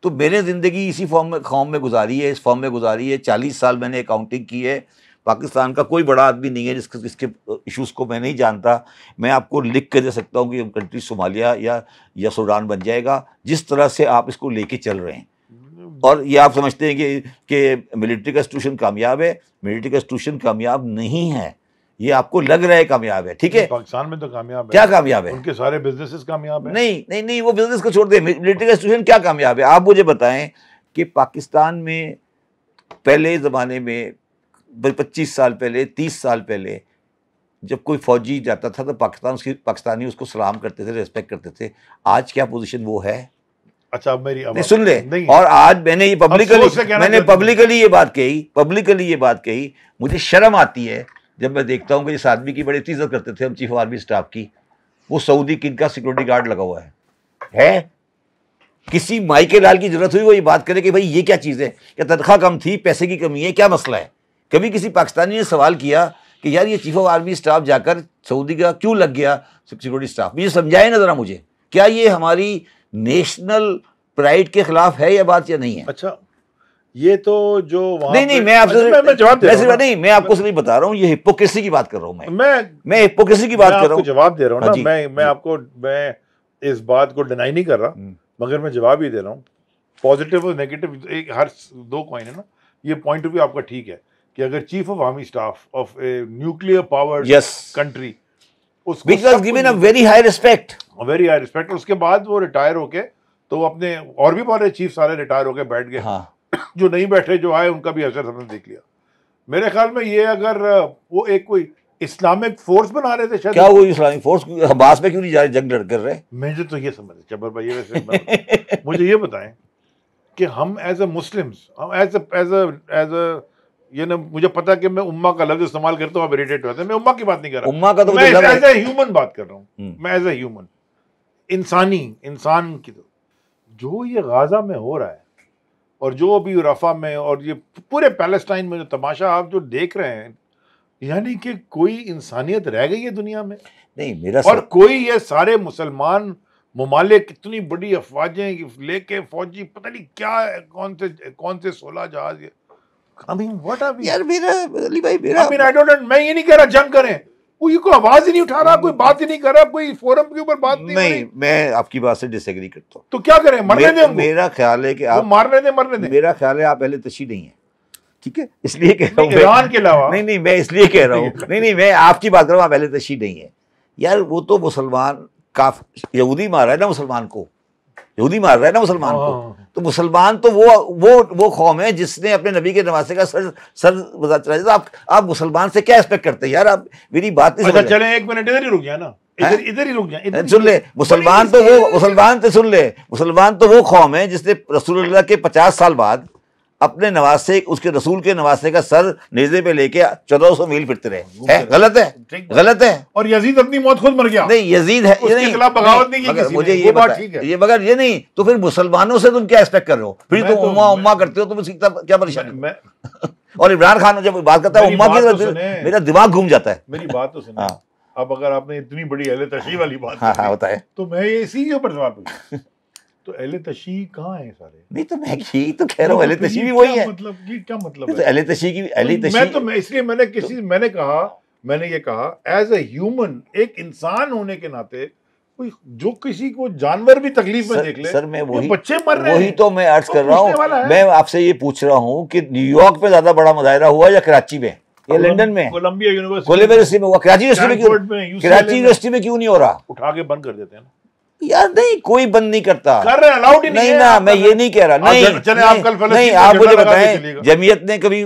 तो मैंने ज़िंदगी इसी फॉर्म में गुजारी है, इस फॉर्म में गुजारी है। 40 साल मैंने अकाउंटिंग की है। पाकिस्तान का कोई बड़ा आदमी नहीं है जिसके इश्यूज़ को मैं नहीं जानता। मैं आपको लिख कर दे सकता हूँ कि कंट्री सोमालिया या सूडान बन जाएगा, जिस तरह से आप इसको लेके चल रहे हैं। और ये आप समझते हैं कि मिलिट्री का इंस्टीट्यूशन कामयाब है। मिलिट्री का इंस्टीट्यूशन कामयाब नहीं है, ये आपको लग रहा है कामयाब है, ठीक है। पाकिस्तान में तो कामयाब है। क्या कामयाब है? उनके सारे बिजनेसेस कामयाब है। नहीं नहीं नहीं, वो बिजनेस को छोड़ दे, मिलिट्री का इंस्टीट्यूशन क्या कामयाब है? आप मुझे बताएं कि पाकिस्तान में पहले ज़माने में 25 साल पहले, 30 साल पहले जब कोई फौजी जाता था तो पाकिस्तानी उसको सलाम करते थे, रेस्पेक्ट करते थे। आज क्या पोजीशन वो है? अच्छा, अब मेरी नहीं, सुन ले। और आज मैंने ये पब्लिकली ये बात कही, मुझे शर्म आती है जब मैं देखता हूँ कि इस आदमी की बड़ी इज्जत करते थे हम, चीफ ऑफ आर्मी स्टाफ की, वो सऊदी किंग का सिक्योरिटी गार्ड लगा हुआ है। किसी माई के लाल की जरूरत हुई वो ये बात करे कि भाई ये क्या चीज़ है, क्या तनख्वाह कम थी, पैसे की कमी है, क्या मसला है? कभी किसी पाकिस्तानी ने सवाल किया कि यार ये चीफ ऑफ आर्मी स्टाफ जाकर सऊदी का क्यों लग गया सिक्योरिटी स्टाफ? मुझे समझाए ना ज़रा मुझे, क्या ये हमारी नेशनल प्राइड के खिलाफ है या बात या नहीं है? अच्छा, ये तो जो नहीं, मैं आपसे जवाब दे रहा हूं। नहीं, मैं आपको सिर्फ बता रहा हूँ, ये हिपोक्रेसी की बात कर रहा हूँ। मैं हिपोक्रेसी की बात कर रहा हूँ, जवाब दे रहा हूँ ना। मैं इस बात को डिनाई नहीं कर रहा, मगर मैं जवाब ही दे रहा हूँ। पॉजिटिव और नेगेटिव एक हर दो कॉइन है ना। ये पॉइंट ऑफ व्यू आपका ठीक है कि अगर chief of army staff of a nuclear powered country, उसको given a very high respect, उसके बाद वो रिटायर होके तो अपने और भी बहुत चीफ सारे रिटायर होके बैठ गए। हाँ। जो नहीं बैठे, जो आए, उनका भी असर हमने देख लिया। मेरे ख्याल में ये अगर वो एक कोई इस्लामिक फोर्स बना रहे थे शायद। क्या वो इस्लामिक फोर्स हमास में क्यों नहीं जा रहे, जंग लड़ कर रहे? मुझे तो ये समझ जबर भाई, वैसे मुझे ये बताएं कि हम एज अ मुस्लिम्स, हम एज अ ये ना, मुझे पता है कि मैं उम्मा का लफ्ज इस्तेमाल करता हूँ, आप इरिटेट होते हैं। मैं उम्मा की बात नहीं कर रहा, उम्मा का तो मैं एज ए ह्यूमन बात कर रहा हूँ। मैं एज ए ह्यूमन, इंसान की, तो जो ये गाजा में हो रहा है और जो अभी रफा में और ये पूरे पैलेस्टाइन में जो तमाशा आप जो देख रहे हैं, यानी कि कोई इंसानियत रह गई है दुनिया में? नहीं, मेरा और कोई ये सारे मुसलमान ममालिक कितनी बड़ी अफवाजें लेके फौजी पता नहीं क्या कौन से 16 जहाज, यार मेरा अली भाई, मैं ये नहीं कह रहा जंग करें, कोई आवाज ही नहीं उठा रहा, कोई बात ही नहीं कर रहा, कोई फोरम के ऊपर बात नहीं। मैं आपकी बात से डिसएग्री करता हूँ। तो क्या करें, मरने दें? मेरा ख्याल है कि आप मरने दें। मेरा ख्याल है आप पहले तशी नहीं है, ठीक है, इसलिए कह रहा हूँ। ईरान के अलावा नहीं, मैं इसलिए कह रहा हूँ, नहीं, मैं आपकी बात कर रहा हूँ, आप पहले तशी नहीं है। यार वो तो मुसलमान यहूदी मार रहा है ना मुसलमान को, तो मुसलमान तो वो कौम है जिसने अपने नबी के नवासे का सर बजा चलाया। तो आप मुसलमान से क्या एक्सपेक्ट करते हैं यार? आप मेरी बात नहीं समझ। चले एक मिनट इधर ही रुक जाए ना, इधर ही रुक जाए, सुन ले। मुसलमान तो वो कौम है जिसने रसूलुल्लाह के 50 साल बाद अपने नवासे, उसके रसूल के नवासे का सर नेज़े पे लेके 1400 मील फिरते रहे। गलत है। और यजीद अपनी मौत खुद मर गया। नहीं, यजीद है, उसके खिलाफ बगावत नहीं की, मुझे ये बात ठीक है, ये मगर ये नहीं, तो फिर मुसलमानों से तुम क्या एक्सपेक्ट कर रहे हो? फिर तुम उम्मा करते हो, तुम क्या परेशानी? और इमरान खान जब बात करता है उम्मा की, मेरा दिमाग घूम जाता है। मेरी बात तो सुनो। अब अगर आपने इतनी बड़ी अहले तशरीह वाली बात, हाँ बताए, तो मैं ये इसी के ऊपर जवाब दूं। तो अहले तशरीह कहाँ है सारे? नहीं, तो मैं यही तो कह रहा हूँ, अहले तशरीह भी वही है। मतलब क्या मतलब है? अहले तशरीह मैं इसलिए मैंने ये कहा एज ए ह्यूमन, एक इंसान होने के नाते, कोई जो किसी को जानवर भी तकलीफ में देख ले। सर मैं बच्चे मर रहे हैं, वही तो मैं अर्ज कर रहा हूँ। मैं आपसे ये पूछ रहा हूँ कि न्यूयॉर्क पे ज्यादा बड़ा मुजाहिरा हुआ या कराची में या लंदन में? कोलंबिया यूनिवर्सिटी में हुआ। कराची यूनिवर्सिटी में क्यों नहीं हो रहा? उठा के बंद कर देते हैं ना यार। नहीं, कोई बंद नहीं करता, कर रहे, अलाउड ही नहीं ना, मैं ये नहीं कह रहा। नहीं, आप मुझे बताएं, जमीयत ने कभी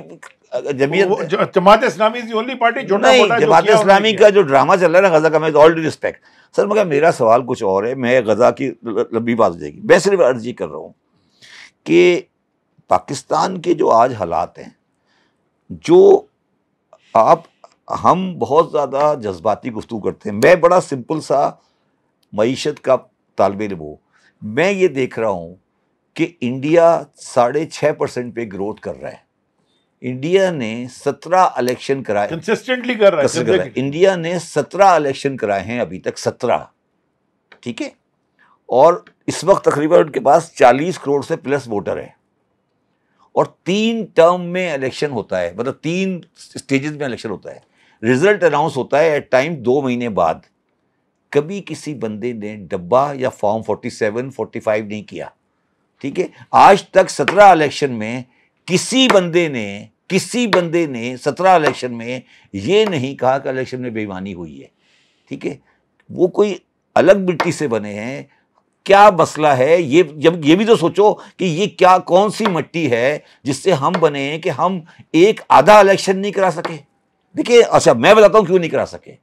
Jamaat Islami is the only party जो नहीं, जमात इस्लामी का जो ड्रामा चल रहा है ना गजा का, मैं ऑल ड्यू रिस्पेक्ट सर, मगर मेरा सवाल कुछ और है। मैं गजा की लंबी बात हो जाएगी, मैं सिर्फ अर्ज ही कर रहा हूँ कि पाकिस्तान के जो आज हालात हैं, जो हम बहुत ज़्यादा जज्बाती गुफ्तगू करते हैं, मैं बड़ा सिंपल सा मईशत का तालिब इल्म हूँ। मैं ये देख रहा हूँ कि इंडिया 6.5% पे ग्रोथ कर रहा है। इंडिया ने 17 इलेक्शन कराए, कंसिस्टेंटली कर रहा है। इंडिया ने 17 इलेक्शन कराए हैं अभी तक, 17, ठीक है। और इस वक्त तकरीबन उनके पास 40 करोड़ से प्लस वोटर है, और 3 टर्म में इलेक्शन होता है, मतलब 3 स्टेजेस में इलेक्शन होता है। रिजल्ट अनाउंस होता है एट टाइम 2 महीने बाद। कभी किसी बंदे ने डब्बा या फॉर्म 47, 45 नहीं किया, ठीक है। आज तक 17 इलेक्शन में किसी बंदे ने 17 इलेक्शन में ये नहीं कहा कि इलेक्शन में बेईमानी हुई है, ठीक है। वो कोई अलग मिट्टी से बने हैं, क्या मसला है ये, जब ये भी तो सोचो कि ये क्या, कौन सी मिट्टी है जिससे हम बने हैं कि हम एक आधा इलेक्शन नहीं करा सके। देखिए, अच्छा मैं बताता हूं क्यों नहीं करा सके।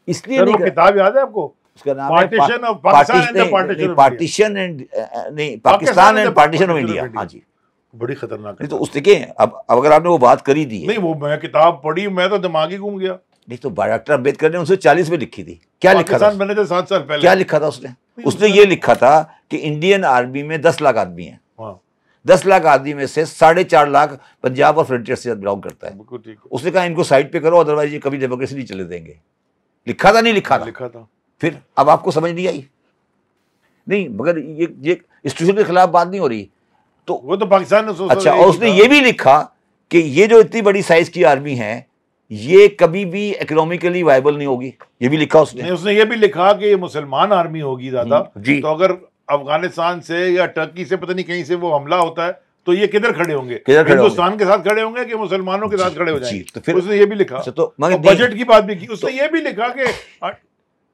इसलिए नहीं, किताब याद है आपको, उसका नाम partition of Pakistan and Pakistan and partition of India. हाँ जी, बड़ी खतरनाक। नहीं तो उस देखिए, अब अगर आपने वो बात करी दी, नहीं वो मैं किताब पढ़ी, मैं तो दिमाग ही घूम गया। नहीं तो डॉक्टर अम्बेडकर ने 1940 में लिखी थी। क्या लिखा था? बने थे 7 साल पहले। क्या लिखा था उसने ये लिखा था कि इंडियन आर्मी में 10 लाख आदमी हैं, 10 लाख आदमी में से 4.5 लाख पंजाब और फ्रंटियर से बिलोंग करता है। उसने कहा इनको साइड पे करो, अदरवाइज ये कभी डेमोक्रेसी नहीं चले देंगे। लिखा था नहीं लिखा था? फिर अब आपको समझ नहीं आई? नहीं, मगर ये इंस्टीट्यूशन के खिलाफ बात नहीं हो रही, तो वो तो पाकिस्तान ने अच्छा। और उसने ये भी लिखा कि ये जो इतनी बड़ी साइज की आर्मी है, ये कभी भी इकोनॉमिकली वायबल नहीं होगी, ये भी लिखा उसने। उसने ये भी लिखा कि ये मुसलमान आर्मी होगी ज्यादा, तो अगर अफगानिस्तान से या टर्की से पता नहीं कहीं से वो हमला होता है तो ये किधर खड़े होंगे, हिंदुस्तान के साथ खड़े होंगे कि मुसलमानों के साथ खड़े हो जाएंगे। तो फिर उसने ये भी लिखा। तो बजट की बात भी की उसने, ये भी लिखा कि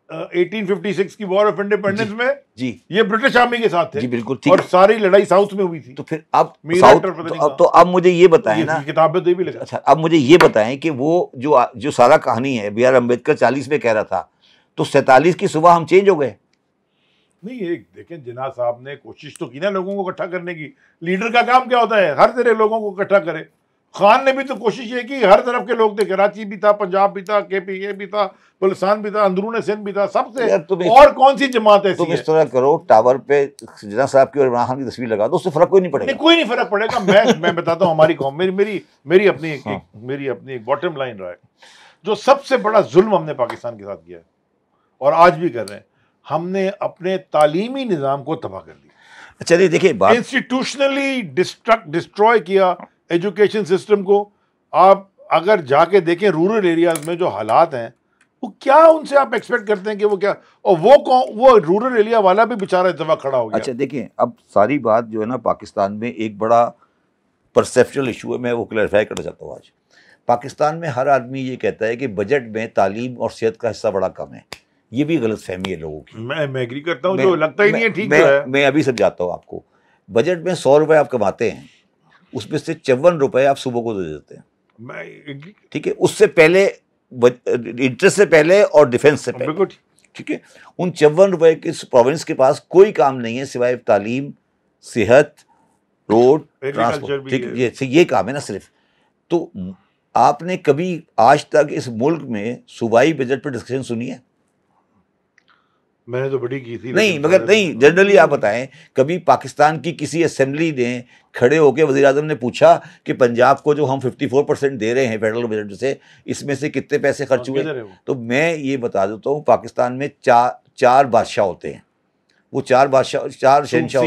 1856 की वॉर ऑफ इंडिपेंडेंस में जी ये ब्रिटिश आर्मी के साथ थे। जी बिल्कुल, और सारी लड़ाई साउथ में हुई थी। तो फिर अब तो अब मुझे ये बताएं ना, किताबें तो भी लिखा। अच्छा, अब मुझे ये बताएं कि वो जो सारा कहानी है, बी आर अम्बेडकर 40 में कह रहा था, तो 47 की सुबह हम चेंज हो गए। नहीं, एक देखें, जिन्ना साहब ने कोशिश तो की ना लोगों को इकट्ठा करने की। लीडर का काम क्या होता है? हर तरह लोगों को इकट्ठा करे। खान ने भी तो कोशिश ये की, हर तरफ के लोग थे, कराची भी था, पंजाब भी था, KPK भी था, बलुचिस्तान भी था, अंदरून सिंध भी था, सबसे। और कौन सी जमात है? तुम इस तरह करो, टावर पे जिन्ना साहब की और इमरान खान की तस्वीर लगा दो, उससे फर्क कोई नहीं पड़ेगा। कोई नहीं फर्क पड़ेगा। मैं बताता हूँ, हमारी कौम, मेरी अपनी एक बॉटम लाइन रहा है, जो सबसे बड़ा जुल्म हमने पाकिस्तान के साथ किया है और आज भी कर रहे हैं, हमने अपने तालीमी निज़ाम को तबाह कर दिया। अच्छा देखिए, इंस्टीट्यूशनली डिस्ट्रॉय किया एजुकेशन सिस्टम को। आप अगर जाके देखें रूरल एरियाज में जो हालात हैं, वो क्या उनसे आप एक्सपेक्ट करते हैं कि वो क्या, और वो रूरल एरिया वाला भी बेचारा इस दफा खड़ा हो गया। अच्छा देखिए, अब सारी बात जो है ना, पाकिस्तान में एक बड़ा परसेप्चुअल इशू है, मैं वो क्लैरिफाई करना चाहता हूँ। आज पाकिस्तान में हर आदमी ये कहता है कि बजट में तालीम और सेहत का हिस्सा बड़ा कम है। ये भी गलत फहमी है लोगों की। मैं एग्री करता हूँ, जो लगता ही नहीं है ठीक है। मैं अभी समझाता हूँ आपको। बजट में 100 रुपये आप कमाते हैं, उसमें से 54 रुपये आप सुबह को दे देते हैं, ठीक है। उससे पहले इंटरेस्ट से पहले और डिफेंस से पहले, ठीक है। उन 54 रुपये के प्रोविंस के पास कोई काम नहीं है सिवाय तालीम, सेहत, रोड, ट्रांसपोर्ट, ठीक है। ये काम है ना सिर्फ। तो आपने कभी आज तक इस मुल्क में सूबाई बजट पर डिस्कशन सुनी है? मैंने तो बड़ी की थी। नहीं, मगर नहीं, जनरली आप बताएं, कभी पाकिस्तान की किसी असेंबली ने खड़े होकर वज़ीर आज़म ने पूछा कि पंजाब को जो हम 54% दे रहे हैं फेडरल बजट से, इसमें से कितने पैसे खर्च हुए? तो मैं ये बता देता हूँ, पाकिस्तान में चार बादशाह होते हैं। वो 4 बादशाह, 4 शहनशाह,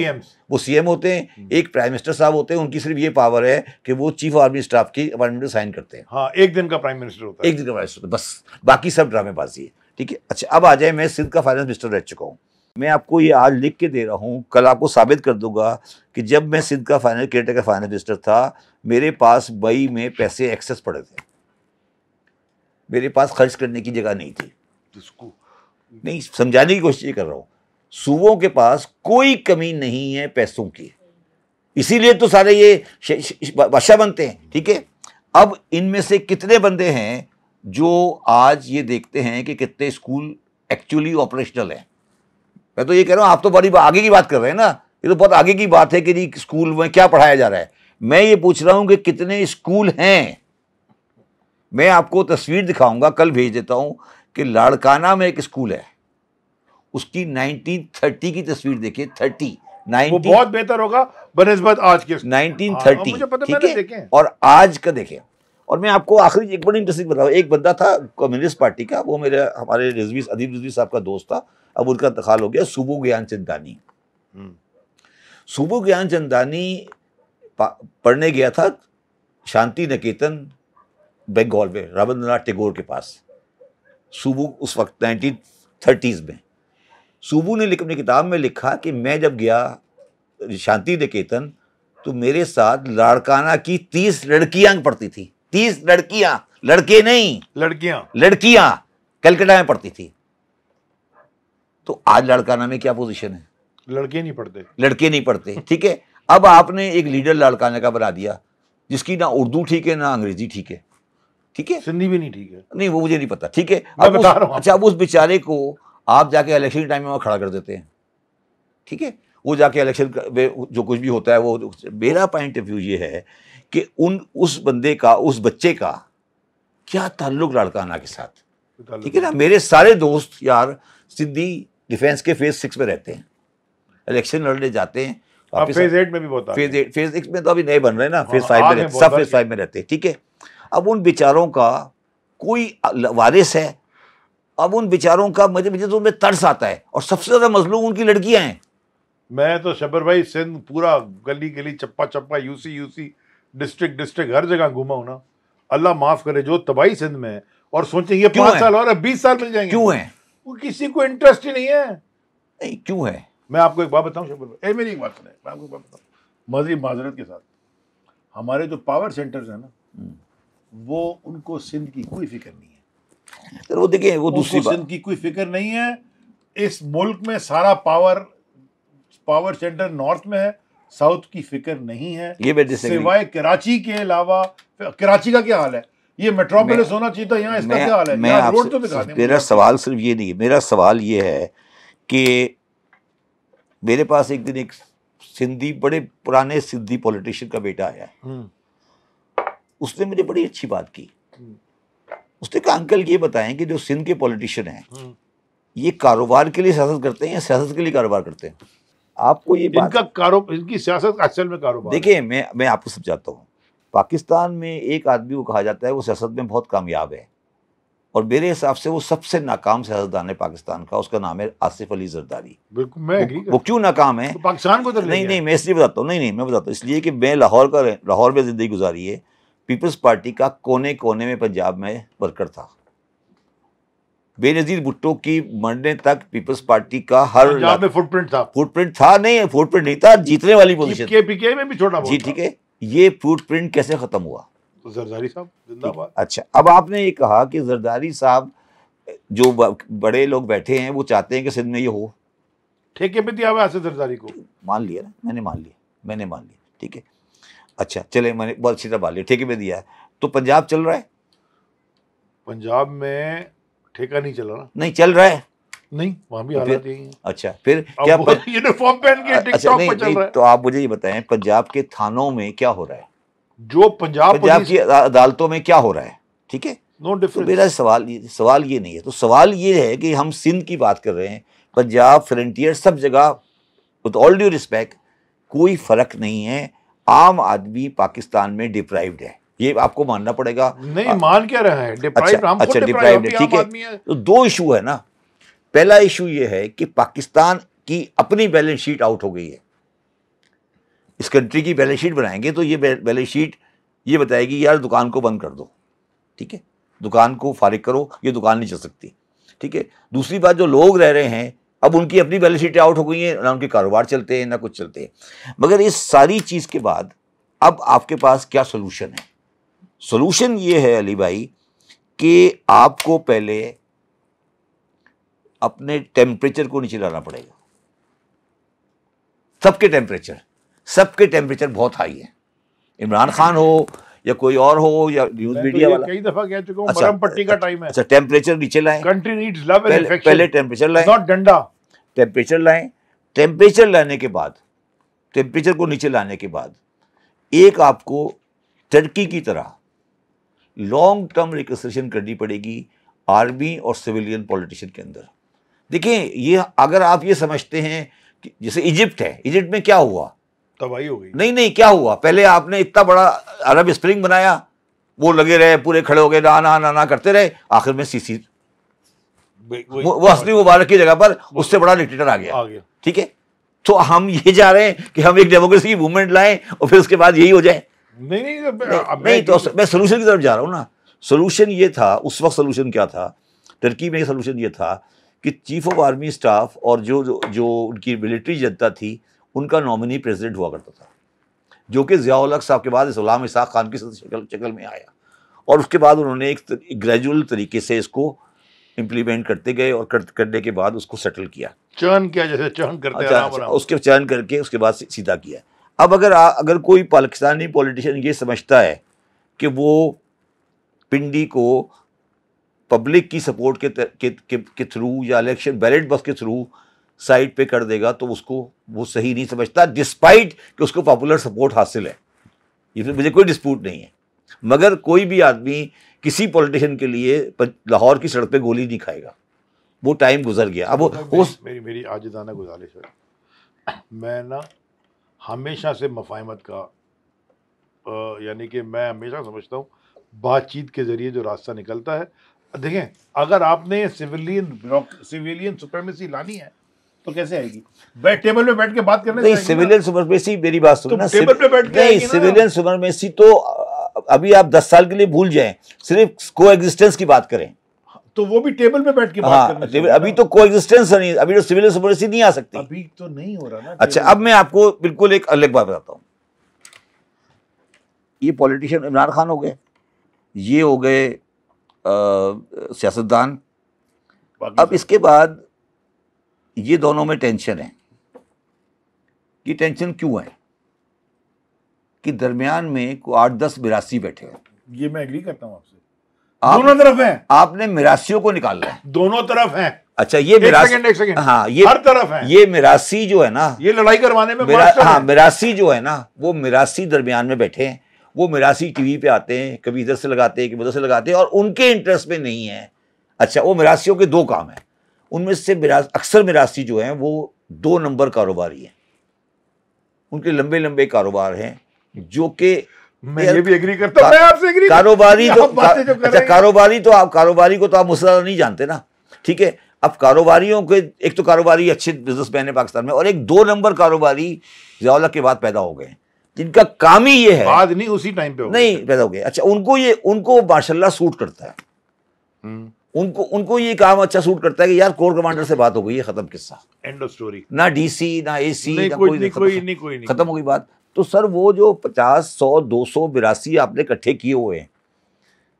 वो CM होते हैं, एक प्राइम मिनिस्टर साहब होते हैं। उनकी सिर्फ ये पावर है कि वो चीफ आर्मी स्टाफ की अपॉइंटमेंट में साइन करते हैं। हाँ, एक दिन का प्राइम मिनिस्टर होता है, एक दिन का प्राइम मिनिस्टर, बस। बाकी सब ड्रामेबाजी है, ठीक है। अच्छा, अब आ जाए, मैं सिंध का फाइनेंस मिनिस्टर रह चुका हूँ। मैं आपको ये आज लिख के दे रहा हूँ, कल आपको साबित कर दूंगा कि जब मैं सिंध का केयरटेकर फाइनेंस मिनिस्टर था, मेरे पास बई में पैसे एक्सेस पड़े थे, मेरे पास खर्च करने की जगह नहीं थी। नहीं, समझाने की कोशिश कर रहा हूँ, सूबों के पास कोई कमी नहीं है पैसों की, इसीलिए तो सारे ये बादशाह बनते हैं, ठीक है। अब इनमें से कितने बंदे हैं जो आज ये देखते हैं कि कितने स्कूल एक्चुअली ऑपरेशनल हैं? मैं तो ये कह रहा हूँ, आप तो बड़ी आगे की बात कर रहे हैं ना, ये तो बहुत आगे की बात है कि स्कूल में क्या पढ़ाया जा रहा है। मैं ये पूछ रहा हूँ कि कितने स्कूल हैं। मैं आपको तस्वीर दिखाऊंगा, कल भेज देता हूँ, कि लाड़काना में एक स्कूल है, उसकी 1930 की तस्वीर देखिए, वो बहुत बेहतर होगा बनिस्बत आज के 1930, मुझे पता, ठीक मैंने है, देखे और आज का देखें। और मैं आपको आखिरी एक बड़ी इंटरेस्टिंग बताऊं, एक बंदा था कम्युनिस्ट पार्टी का, वो हमारे अदीब रिजवी साहब का दोस्त था, अब उनका इंतकाल हो गया, सुबु ज्ञानचंदानी। सुबु ज्ञानचंदानी पढ़ने गया था शांति निकेतन बंगाल में, रविंद्रनाथ टैगोर के पास। सुबु उस वक्त 1930s में सुबु ने अपनी किताब में लिखा कि मैं जब गया शांति निकेतन तो मेरे साथ लाड़काना की 30 लड़कियां पढ़ती थी। 30 लड़कियां, लड़के नहीं, लड़कियां कलकत्ता में पढ़ती थी। तो आज लाड़काना में क्या पोजीशन है? लड़के नहीं पढ़ते, ठीक है। अब आपने एक लीडर लाड़काना का बना दिया जिसकी ना उर्दू ठीक है ना अंग्रेजी ठीक है, ठीक है, सिंधी भी नहीं ठीक है, नहीं वो मुझे नहीं पता, ठीक है। अब उस बेचारे को आप जाके इलेक्शन टाइम में खड़ा कर देते हैं, ठीक है, वो जाके इलेक्शन जो कुछ भी होता है वो। मेरा पॉइंट ऑफ व्यू ये है कि उस बंदे का, उस बच्चे का क्या ताल्लुक लाड़काना के साथ, ठीक है ना। मेरे सारे दोस्त यार सिंधी डिफेंस के फेज 6 में रहते हैं, इलेक्शन लड़ने जाते हैं। फेज 8 में भी बहुत फेज 6 में तो अभी नए बन रहे हैं ना, फेज 5 में रहते, सब फेज 5 में रहते हैं, ठीक है। अब उन बेचारों का कोई वारिस है, अब उन बेचारों का मुझे तो उनमें तरस आता है, और सबसे ज्यादा मजलूम उनकी लड़कियां हैं। मैं तो शब्बर भाई सिंध पूरा गली गली चप्पा चप्पा यूसी डिस्ट्रिक्ट हर जगह घूमा हूं ना। अल्लाह माफ करे जो तबाही सिंध में है, और सोचेंगे 5 साल और 20 साल मिल जाएंगे। क्यों है? वो किसी को इंटरेस्ट ही नहीं है। नहीं क्यों है? मैं आपको एक बात बताऊं शब्बर भाई, मेरी एक बात सुने, मैं आपको एक बात बताऊं मजरी माजरत के साथ, हमारे जो पावर सेंटर्स है ना, वो उनको सिंध की कोई फिक्र नहीं है। तो वो देखिए, वो दूसरी बात, सिंध की कोई फिक्र नहीं है। इस मुल्क में सारा पावर सेंटर नॉर्थ में है, साउथ की फिक्र नहीं है, ये सिवाय कराची के अलावा। कराची का क्या हाल है? ये मेट्रोपोलिस होना चाहिए था, यहाँ इसका क्या हाल है? मैं रोड तो दिखा दें। मेरा सवाल सिर्फ ये नहीं है, मेरा सवाल ये है कि मेरे पास एक दिन एक सिंधी, बड़े पुराने सिंधी पॉलिटिशियन का बेटा आया, उसने मुझे बड़ी अच्छी बात की। उसने कहा अंकल ये बताएं कि जो सिंध के पॉलिटिशियन हैं ये कारोबार के लिए सियासत करते हैं या सियासत के लिए कारोबार करते हैं? आपको ये बात, इनकी सियासत असल में कारोबार। देखिए मैं आपको समझाता हूँ। पाकिस्तान में एक आदमी को कहा जाता है वो सियासत में बहुत कामयाब है, और मेरे हिसाब से वो सबसे नाकाम सियासतदान है पाकिस्तान का, उसका नाम है आसिफ अली जरदारी। बिल्कुल, मैं एग्री करता हूं। वो क्यों नाकाम है? तो पाकिस्तान को नहीं मैं इसलिए बताता हूँ, नहीं मैं बताता हूँ इसलिए कि मैं लाहौर में जिंदगी गुजारी है, पीपल्स पार्टी का कोने कोने में पंजाब में वर्कर था। बेनजीर भुट्टो की मरने तक पीपल्स पार्टी का हर पंजाब में फुटप्रिंट था, नहीं फुटप्रिंट नहीं था, जीतने वाली पोजीशन, केपीके में भी छोटा जी, ठीक है। ये फुटप्रिंट कैसे खत्म हुआ? जरदारी साहब जिंदाबाद। अच्छा, अब आपने ये कहा कि जरदारी साहब, जो बड़े लोग बैठे हैं वो चाहते हैं कि सिंध में ये हो, ठेके पे दिया हुआ है जरदारी को। मान लिया ना, मैंने मान लिया, ठीक है। अच्छा चले, मैंने बहुत अच्छी तरह मान लिया, ठेके पे दिया है, तो पंजाब चल रहा है? पंजाब में ठेका नहीं चला ना। नहीं चल रहा है, नहीं वहां भी हालात यही है। अच्छा फिर क्या यूनिफॉर्म पहन के टिकटॉक पे चल रहा है? तो आप मुझे ये बताएं पंजाब के थानों में क्या हो रहा है, जो पंजाब की अदालतों में क्या हो रहा है, ठीक है। No difference. तो मेरा सवाल ये नहीं है, तो सवाल ये है कि हम सिंध की बात कर रहे हैं, पंजाब फ्रंटियर सब जगह, विद ऑल ड्यू रिस्पेक्ट कोई फर्क नहीं है। आम आदमी पाकिस्तान में डिप्राइव्ड है, ये आपको मानना पड़ेगा। नहीं मान क्या रहा है? अच्छा डिप्राइव्ड है, ठीक है। तो दो इशू है ना। पहला इशू ये है कि पाकिस्तान की अपनी बैलेंस शीट आउट हो गई है। इस कंट्री की बैलेंस शीट बनाएंगे तो ये बैलेंस शीट ये बताएगी यार दुकान को बंद कर दो, ठीक है, दुकान को फारिग करो, ये दुकान नहीं चल सकती, ठीक है। दूसरी बात, जो लोग रह रहे हैं अब उनकी अपनी बैलेंस शीटें आउट हो गई हैं, ना उनके कारोबार चलते हैं ना कुछ चलते हैं। मगर इस सारी चीज़ के बाद अब आपके पास क्या सोल्यूशन है? सोल्यूशन ये है अली भाई कि आपको पहले अपने टेम्परेचर को नीचे लाना पड़ेगा। सबके टेम्परेचर बहुत हाई है, इमरान खान हो या कोई और हो या न्यूज मीडिया वाला। कई दफा कह चुका हूं, मरहम पट्टी का टाइम है। अच्छा टेम्परेचर नीचे लाएं, country needs love and affection. पहले टेम्परेचर लाएं, नॉट डंडा। टेम्परेचर लाएं, टेम्परेचर लाने के बाद, टेम्परेचर को नीचे लाने के बाद एक आपको टर्की की तरह लॉन्ग टर्म रिकंस्ट्रक्शन करनी पड़ेगी आर्मी और सिविलियन पॉलिटिशियन के अंदर। देखिए, ये अगर आप ये समझते हैं कि जैसे इजिप्ट है, इजिप्ट में क्या हुआ, तबाही हो गई। नहीं, क्या हुआ, पहले आपने इतना बड़ा अरब स्प्रिंग बनाया, वो लगे रहे, पूरे खड़े हो गए, ना करते रहे, आखिर में सीसी वो असली मुबारक की जगह पर उससे बड़ा डिक्टेटर आ गया। ठीक है, तो हम ये जा रहे हैं कि हम एक डेमोक्रेसी की मूवमेंट लाएं और फिर उसके बाद यही हो जाए। नहीं, तो मैं सोल्यूशन की तरफ जा रहा हूं ना। सोल्यूशन ये था, उस वक्त सोल्यूशन क्या था, टर्की में सोल्यूशन ये था कि चीफ ऑफ आर्मी स्टाफ और जो उनकी मिलिट्री जनता थी, उनका नॉमिनी प्रेसिडेंट हुआ करता था, जो कि ज़ियाउल हक साहब के बाद गुलाम इसहाक खान की शक्ल में आया, और उसके बाद उन्होंने एक ग्रेजुअल तरीके से इसको इम्प्लीमेंट करते गए और करने के बाद उसको सेटल किया, चर्न किया, जैसे चर्न करते हैं, उसके चर्न करके उसके बाद सीधा किया। अब अगर कोई पाकिस्तानी पॉलिटिशियन ये समझता है कि वो पिंडी को पब्लिक की सपोर्ट के थ्रू या इलेक्शन बैलेट बस के थ्रू साइड पे कर देगा, तो उसको वो सही नहीं समझता, डिस्पाइट कि उसको पॉपुलर सपोर्ट हासिल है। ये मुझे कोई डिस्प्यूट नहीं है, मगर कोई भी आदमी किसी पॉलिटिशियन के लिए लाहौर की सड़क पे गोली नहीं खाएगा, वो टाइम गुजर गया। अब मेरी आजिज़ाना गुजारिश है, मैं ना हमेशा से मफाहमत का यानी कि मैं हमेशा समझता हूँ बातचीत के ज़रिए जो रास्ता निकलता है। देखें, अगर आपने सिविलियन सुप्रीमेसी लानी है तो कैसे आएगी? टेबल पे बैठ के बात करने से? नहीं, सिविलियन सुप्रीमेसी, मेरी बात सुनो ना, टेबल पे बैठ के नहीं, सिविलियन सुप्रीमेसी तो अभी आप 10 साल के लिए भूल जाएं, सिर्फ कोएग्जिस्टेंस की बात करें, तो वो भी टेबल पे बैठ के बात करने से। अभी तो कोएग्जिस्टेंस नहीं, अभी तो सिविलियन सुप्रीमेसी नहीं आ सकती, अभी तो नहीं हो रहा ना। अच्छा, अब मैं आपको बिल्कुल एक अलग बात बताता हूँ। ये पॉलिटिशियन इमरान खान हो गए, ये हो गए सियासतदान। अब इसके बाद ये दोनों में टेंशन है। ये टेंशन क्यों है कि दरमियान में को 8-10 मिरासी बैठे हैं। ये मैं एग्री करता हूं आपसे, दोनों तरफ हैं। आपने मिरासियों को निकालना है, दोनों तरफ हैं। अच्छा, ये एक सेकंड, हाँ, ये हर तरफ है। ये मिरासी जो है ना, ये लड़ाई करवाने में हाँ, मिरासी जो है ना, वो मिरासी दरमियान में बैठे हैं। वो मिरासी टीवी पे आते हैं, कभी इधर से लगाते हैं, कभी उधर से लगाते हैं, और उनके इंटरेस्ट में नहीं है। अच्छा, वो मिरासियों के 2 काम है, उनमें से अक्सर मिरासी जो हैं वो 2 नंबर कारोबारी हैं, उनके लंबे लंबे कारोबार हैं, जो कि मैं ये भी एग्री करता हूं, मैं आपसे एग्री कारोबारी तो अच्छा, कारोबारी को तो आप मुसलमान नहीं जानते ना, ठीक है। अब कारोबारियों के, एक तो कारोबारी अच्छे बिजनेसमैन है पाकिस्तान में, और एक 2 नंबर कारोबारी ज़ियाउल हक के बाद पैदा हो गए, जिनका काम ही ये है, बाद नहीं, उसी टाइम पे नहीं पैदा हो गए। अच्छा, उनको माशाल्लाह सूट करता है, उनको ये काम अच्छा सूट करता है कि यार कोर कमांडर से बात हो गई है, खत्म किस्सा, एंड ऑफ स्टोरी, ना डीसी ना एसी ना कोई खत्म हो गई बात। तो सर, वो जो 50, 100, 200 82 आपने इकट्ठे किए हुए हैं,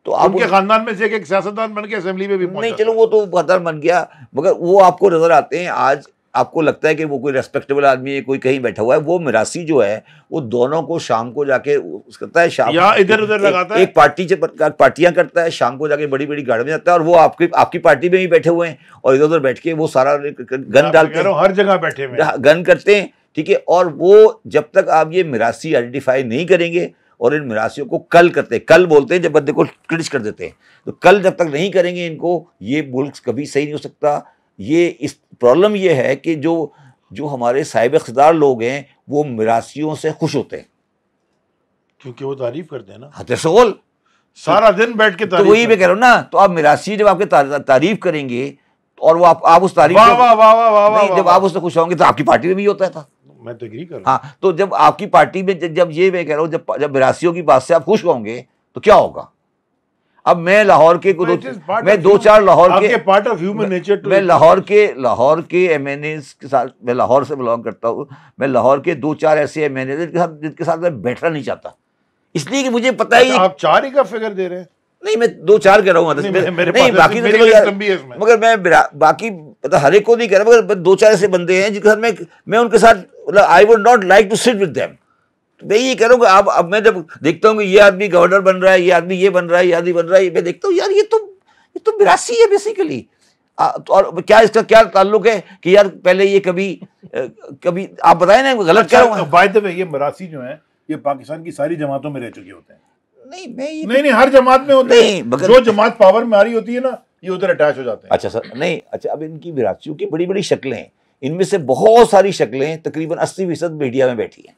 तो आप उनके खानदान में से एक सियासतदान बन के असेंबली में भी नहीं, चलो वो तो खानदान बन गया, मगर वो आपको नजर आते हैं। आज आपको लगता है कि वो कोई रेस्पेक्टेबल आदमी है, कोई कहीं बैठा हुआ है। वो मिरासी जो है, वो दोनों को शाम को जाके करता है, शाम या इधर उधर लगाता है, एक पार्टियां करता है, शाम को जाके बड़ी बड़ी गाड़ी में जाता है, और वो आपकी पार्टी में भी बैठे हुए हैं, और इधर उधर बैठ के वो सारा गन डालते हैं, हर जगह बैठे हुए गन करते हैं, ठीक है। और वो जब तक आप ये मिरासी आइडेंटिफाई नहीं करेंगे, और इन मिरासियों को कल बोलते हैं जब बंदे को क्रिटिश कर देते हैं, तो कल जब तक नहीं करेंगे इनको, ये मुल्क कभी सही नहीं हो सकता। ये इस प्रॉब्लम ये है कि जो हमारे साहिब इख्तिदार लोग हैं, वो मिरासियों से खुश होते हैं, क्योंकि वो तारीफ करते हैं ना, हतसोल सारा दिन बैठ के। तो वही मैं कह रहा हूँ ना, तो आप मिरासी जब आपके तारीफ करेंगे, और वो आप उस तारीफ जब आप उससे खुश होंगे, तो आपकी पार्टी में भी होता था। मैं तो एग्री कर रहा हूं। हाँ, तो जब आपकी पार्टी में जब ये मैं कह रहा हूँ, जब मिरासियों की बात से आप खुश होंगे, तो क्या होगा? अब मैं लाहौर के मैं 2-4 लाहौर के पार्ट ऑफ ह्यूमन नेचर, मैं लाहौर के एमएनएस के साथ, मैं लाहौर से बिलोंग करता हूँ, मैं लाहौर के 2-4 ऐसे एमएनए जिनके साथ मैं बैठना नहीं चाहता, इसलिए कि मुझे पता ही। आप 4 ही का फिगर दे रहे हैं? नहीं, मैं 2-4 कह रहा हूँ, नहीं बाकी, मगर मैं बाकी पता हर एक को नहीं कह रहा, मगर 2-4 ऐसे बंदे हैं जिनके साथ मैं उनके साथ, मतलब I would not like to sit with them. मैं ये कह रहा हूँ कि अब मैं जब देखता हूँ कि ये आदमी गवर्नर बन रहा है, ये आदमी ये बन रहा है, ये आदमी बन रहा है, मैं देखता हूँ यार ये तो मिरासी है बेसिकली। और क्या इसका क्या ताल्लुक है कि यार पहले ये कभी आप बताएं ना, गलत कह रहा हूँ। बाय द वे, ये मिरासी जो है, ये पाकिस्तान की सारी जमातों में रह चुके होते हैं। नहीं, हर जमात में होते हैं। जो जमात पावर में आ रही होती है ना, ये उधर अटैच हो जाते हैं। अच्छा सर, नहीं अच्छा, अब इनकी विरासतियों की बड़ी बड़ी शक्लें हैं, इनमें से बहुत सारी शक्लें तकरीबन 80% मीडिया में बैठी हैं,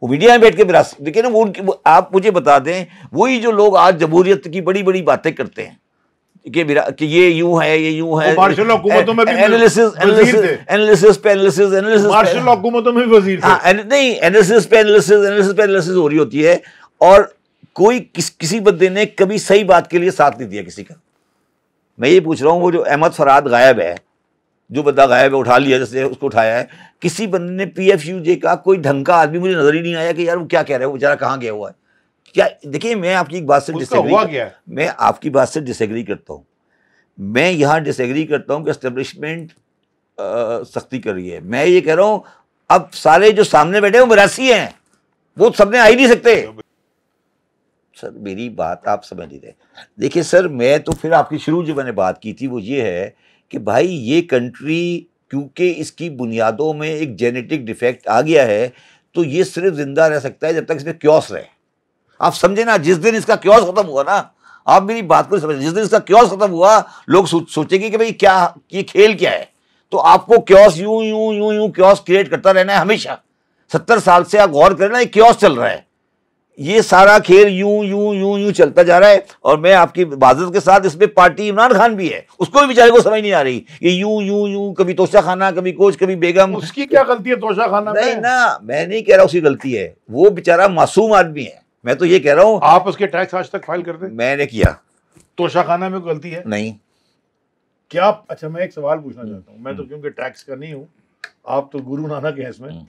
वो मीडिया में बैठ के विरासत, देखिए ना वो आप मुझे बता दें, वही जो लोग आज जमहूरियत की बड़ी बड़ी बातें करते हैं कि ये यूं है, ये यूं है, मार्शल हुकूमतों में भी एनालिसिस पे मार्शल हुकूमतों में भी वजीर थे। नहीं, एनालिसिस पे एनालिसिस हो रही होती है, और कोई किसी बंदे ने कभी सही बात के लिए साथ नहीं दिया किसी का। मैं ये पूछ रहा हूँ, वो जो अहमद फराद गायब है, जो बंदा गायब है, उठा लिया जैसे उसको उठाया है, किसी बंदे ने PFUJ का कोई ढंग का आदमी मुझे नजर ही नहीं आया कि यार वो क्या कह रहा है, वो बेचारा कहाँ गया हुआ है क्या। देखिए मैं आपकी एक बात से डिसएग्री करता हूँ, मैं यहाँ डिसएग्री करता हूँ कि एस्टेब्लिशमेंट सख्ती कर रही है। मैं ये कह रहा हूँ अब सारे जो सामने बैठे वो मरासी हैं, वो सबने आ ही नहीं सकते। सर मेरी बात आप समझ नहीं रहे। देखिए सर, मैं तो फिर आपकी शुरू जो मैंने बात की थी वो ये है कि भाई ये कंट्री क्योंकि इसकी बुनियादों में एक जेनेटिक डिफेक्ट आ गया है, तो ये सिर्फ जिंदा रह सकता है जब तक इसमें क्योस रहे। आप समझे ना, जिस दिन इसका क्योस खत्म हुआ ना, आप मेरी बात को समझे, जिस दिन इसका क्योस खत्म हुआ लोग सोचेंगे कि भाई क्या ये खेल क्या है। तो आपको क्योस यूं यूं यूं यूं क्योस क्रिएट करता रहना है हमेशा। 70 साल से आप गौर करें ना, ये क्योस चल रहा है, ये सारा खेल यूं यूं यूं यूं चलता जा रहा है। और मैं आपकी बात के साथ इसमें पार्टी इमरान खान भी है, उसको भी बेचारे को समझ नहीं आ रही, ये यूं यूं यूं, कभी तोशा खाना, कभी कोच, कभी बेगम। उसकी क्या गलती है तोशा खाना में? नहीं ना, मैं नहीं कह रहा उसकी गलती है, वो बेचारा मासूम आदमी है। मैं तो ये कह रहा हूँ आप उसके टैक्स आज तक फाइल करते? मैंने किया। तोशा खाना में गलती है? नहीं। क्या? अच्छा मैं एक सवाल पूछना चाहता हूँ, मैं तो क्योंकि टैक्स का नहीं हूँ, आप तो गुरु नानक हैं इसमें।